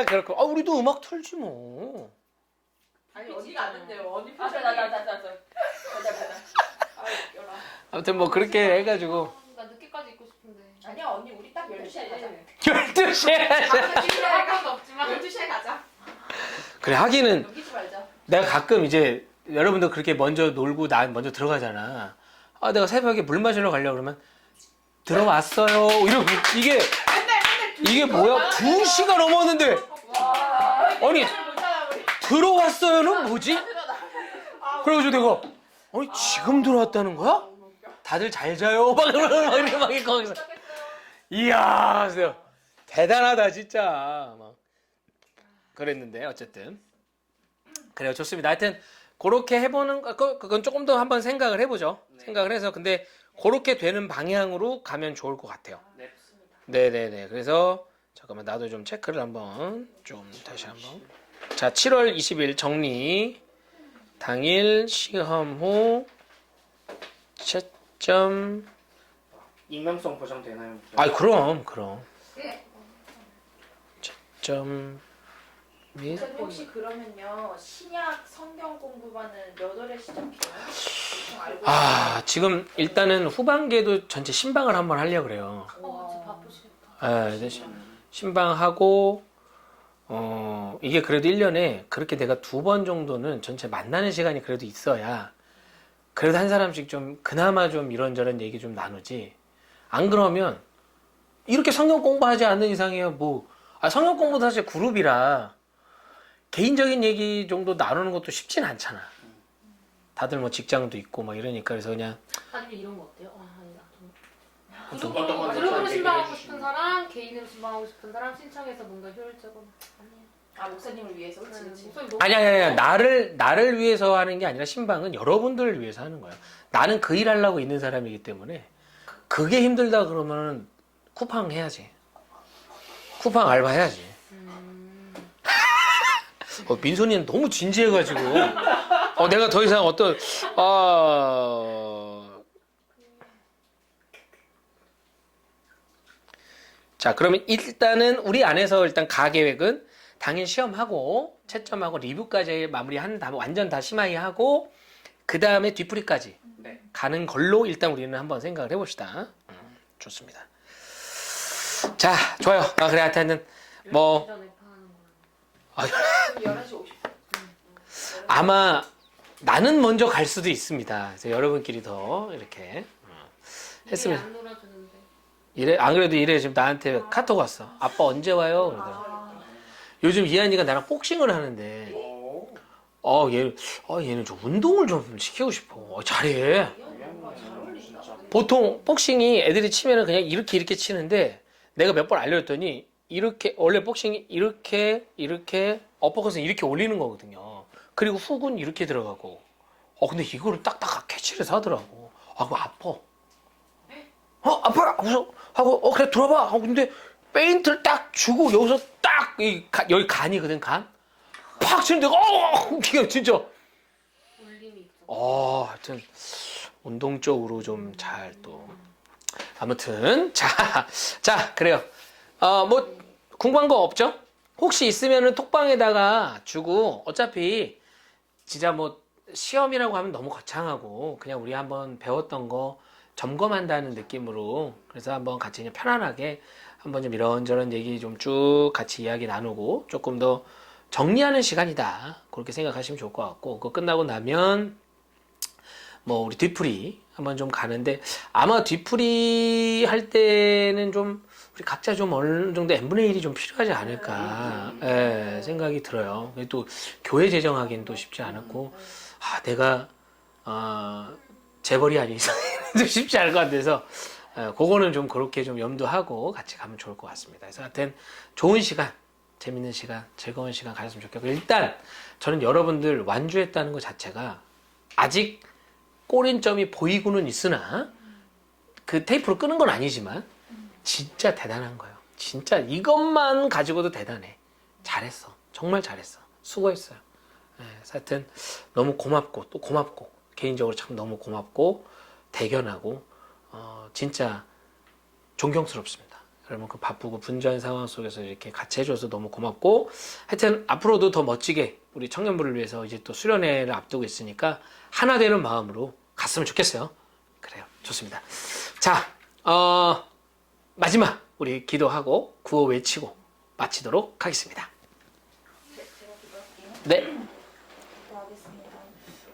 그렇고 우리도 음악 틀지 뭐. 아니 언니가 안 된대요. 언니 아, 표정이. 배달. 아무튼 뭐 그렇게 해가지고 나 늦게까지 있고 싶은데. 아니야 언니 우리 딱 12시에 가자. 12시에 할 것도 없지만. 12시에 가자. 그래 하기는 넘기지 말자. 내가 가끔 이제 여러분도 그렇게 먼저 놀고 나 먼저 들어가잖아. 내가 새벽에 물 마시러 가려고 그러면 들어왔어요. 이러고 이게 뭐야? 2시가 넘었는데 아니 들어왔어요는 뭐지? 그래가지고 내가 아니 지금 들어왔다는 거야? 다들 잘 자요. 막 이렇게 막 거기서 이야 그래서 대단하다 진짜 막 그랬는데 어쨌든 그래요 좋습니다. 하여튼 그렇게 해보는 그건 조금 더 한번 생각을 해보죠. 생각을 해서 근데 그렇게 되는 방향으로 가면 좋을 것 같아요. 네. 네네네. 그래서 잠깐만 나도 좀 체크를 한번 좀 다시 한번. 자 7월 20일 정리. 당일 시험 후 채점. 익명성 보장되나요? 그럼. 채점 및. 선생님 혹시 그러면요 신약 성경 공부반은 몇 월에 시작해요? 대충 알고 지금 일단은 후반기에도 전체 신방을 한번 하려고 그래요. 진짜 바쁘시겠다. 이제 신방하고 이게 그래도 1년에 그렇게 내가 2번 정도는 전체 만나는 시간이 그래도 있어야 그래도 한 사람씩 좀 그나마 좀 이런저런 얘기 좀 나누지. 안 그러면 이렇게 성경 공부하지 않는 이상이야 뭐 성경 공부도 사실 그룹이라 개인적인 얘기 정도 나누는 것도 쉽진 않잖아. 다들 뭐 직장도 있고 막 이러니까 그래서 그냥 아니면 이런 거 어때요? 아니다. 어떤 어떤 건지 그룹으로 잘 신방하고 얘기해 싶은 주시면. 사람, 개인으로 신방하고 싶은 사람 신청해서 뭔가 효율적으로 아니에요. 아 목사님을 위해서 그렇지 그렇지. 목소리 너무 아니야. 나를 위해서 하는 게 아니라 신방은 여러분들을 위해서 하는 거야. 나는 그 일 하려고 있는 사람이기 때문에 그게 힘들다 그러면 쿠팡 해야지. 쿠팡 알바 해야지. 민선이는 너무 진지해가지고 내가 더 이상 자, 그러면 일단은 우리 안에서 일단 가 계획은 당일 시험하고 채점하고 리뷰까지 마무리한 다음에 완전 다 심하게 하고 그 다음에 뒤풀이까지 네. 가는 걸로 일단 우리는 한번 생각을 해봅시다. 좋습니다. 자, 좋아요. 그래 하여튼 뭐 전에 파는 거. 그럼 11시 50분. 아마 나는 먼저 갈 수도 있습니다. 그래서 여러분끼리 더 이렇게 했으면. 안 놀아주는데. 안 그래도 이래 지금 나한테 카톡 왔어. 아빠 언제 와요? 그러더라고. 요즘 이한이가 나랑 복싱을 하는데 오. 얘는 좀 운동을 좀 시키고 싶어. 잘해. 잘 어울린다. 보통 복싱이 애들이 치면은 그냥 이렇게 치는데 내가 몇 번 알려줬더니 이렇게 원래 복싱이 이렇게 어퍼컷은 이렇게 올리는 거거든요. 그리고 훅은 이렇게 들어가고. 근데 이거를 딱딱 캐치를 해서 하더라고. 그거 아파. 아파. 하고 그래 들어봐. 근데 페인트를 딱 주고 여기서 딱 여기 간이거든 간. 팍 치는데 이게 진짜. 울림이 있어. 하여튼 운동적으로 좀 잘 또 아무튼 자 그래요. 뭐 궁금한 거 없죠? 혹시 있으면은 톡방에다가 주고 어차피 진짜 뭐 시험이라고 하면 너무 거창하고 그냥 우리 한번 배웠던 거 점검한다는 느낌으로 그래서 한번 같이 그냥 편안하게 한번 좀 이런저런 얘기 좀 쭉 같이 이야기 나누고 조금 더 정리하는 시간이다 그렇게 생각하시면 좋을 것 같고 그거 끝나고 나면 뭐 우리 뒤풀이 한번 좀 가는데 아마 뒤풀이 할 때는 좀 우리 각자 좀 어느 정도 n분의 1이 좀 필요하지 않을까 생각이 들어요. 또 교회 재정하기는 또 쉽지 않았고 내가 재벌이 아닌 이상은 쉽지 않을 것 같아서 그거는 좀 그렇게 좀 염두하고 같이 가면 좋을 것 같습니다. 그래서 하여튼 좋은 시간, 재밌는 시간, 즐거운 시간 가졌으면 좋겠고 일단 저는 여러분들 완주했다는 것 자체가 아직 꼬린점이 보이고는 있으나 그 테이프로 끄는 건 아니지만 진짜 대단한 거예요. 진짜 이것만 가지고도 대단해. 잘했어. 정말 잘했어. 수고했어요. 하여튼 너무 고맙고 또 고맙고 개인적으로 참 너무 고맙고 대견하고 진짜 존경스럽습니다. 여러분 그 바쁘고 분주한 상황 속에서 이렇게 같이 해줘서 너무 고맙고 하여튼 앞으로도 더 멋지게 우리 청년부를 위해서 이제 또 수련회를 앞두고 있으니까 하나 되는 마음으로 갔으면 좋겠어요. 그래요. 좋습니다. 자, 마지막 우리 기도하고 구호 외치고 마치도록 하겠습니다. 제가 기도할게요. 네. 기도하겠습니다.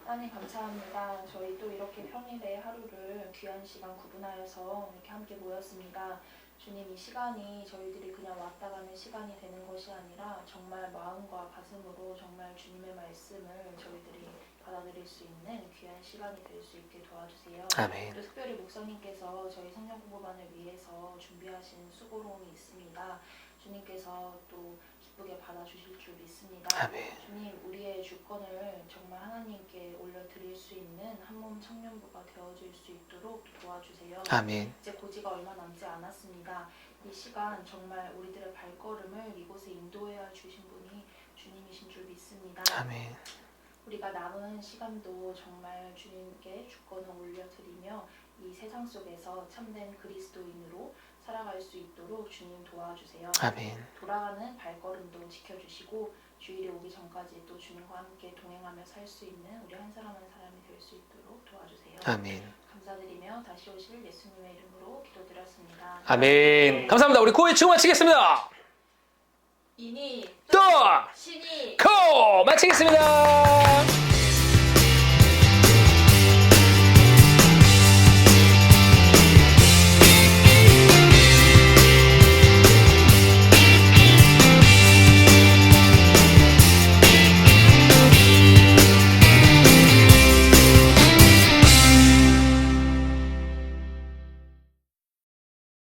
하나님 감사합니다. 저희 또 이렇게 평일에 하루를 귀한 시간 구분하여서 이렇게 함께 모였습니다. 주님 이 시간이 저희들이 그냥 왔다 가는 시간이 되는 것이 아니라 정말 마음과 가슴으로 정말 주님의 말씀을 저희들이 받아들일 수 있는 귀한 시간이 될 수 있게 도와주세요. 아멘. 또 특별히 목사님께서 저희 성령 공부반을 위해서 준비하신 수고로움이 있습니다. 주님께서 또 기쁘게 받아주실 줄 믿습니다. 아멘. 주님 우리의 주권을 정말 하나님께 올려드릴 수 있는 한몸 청년부가 되어줄 수 있도록 도와주세요. 아멘. 이제 고지가 얼마 남지 않았습니다. 이 시간 정말 우리들의 발걸음을 이곳에 인도해야 주신 분이 주님이신 줄 믿습니다. 아멘. 우리가 남은 시간도 정말 주님께 주권을 올려드리며 이 세상 속에서 참된 그리스도인으로 살아갈 수 있도록 주님 도와주세요. 아멘. 돌아가는 발걸음도 지켜주시고 주일에 오기 전까지 또 주님과 함께 동행하며 살 수 있는 우리 한 사람 한 사람이 될 수 있도록 도와주세요. 아멘. 감사드리며 다시 오실 예수님의 이름으로 기도드렸습니다. 아멘. 감사합니다. 우리 코에 치고 마치겠습니다. 이니 또 신이 코 마치겠습니다.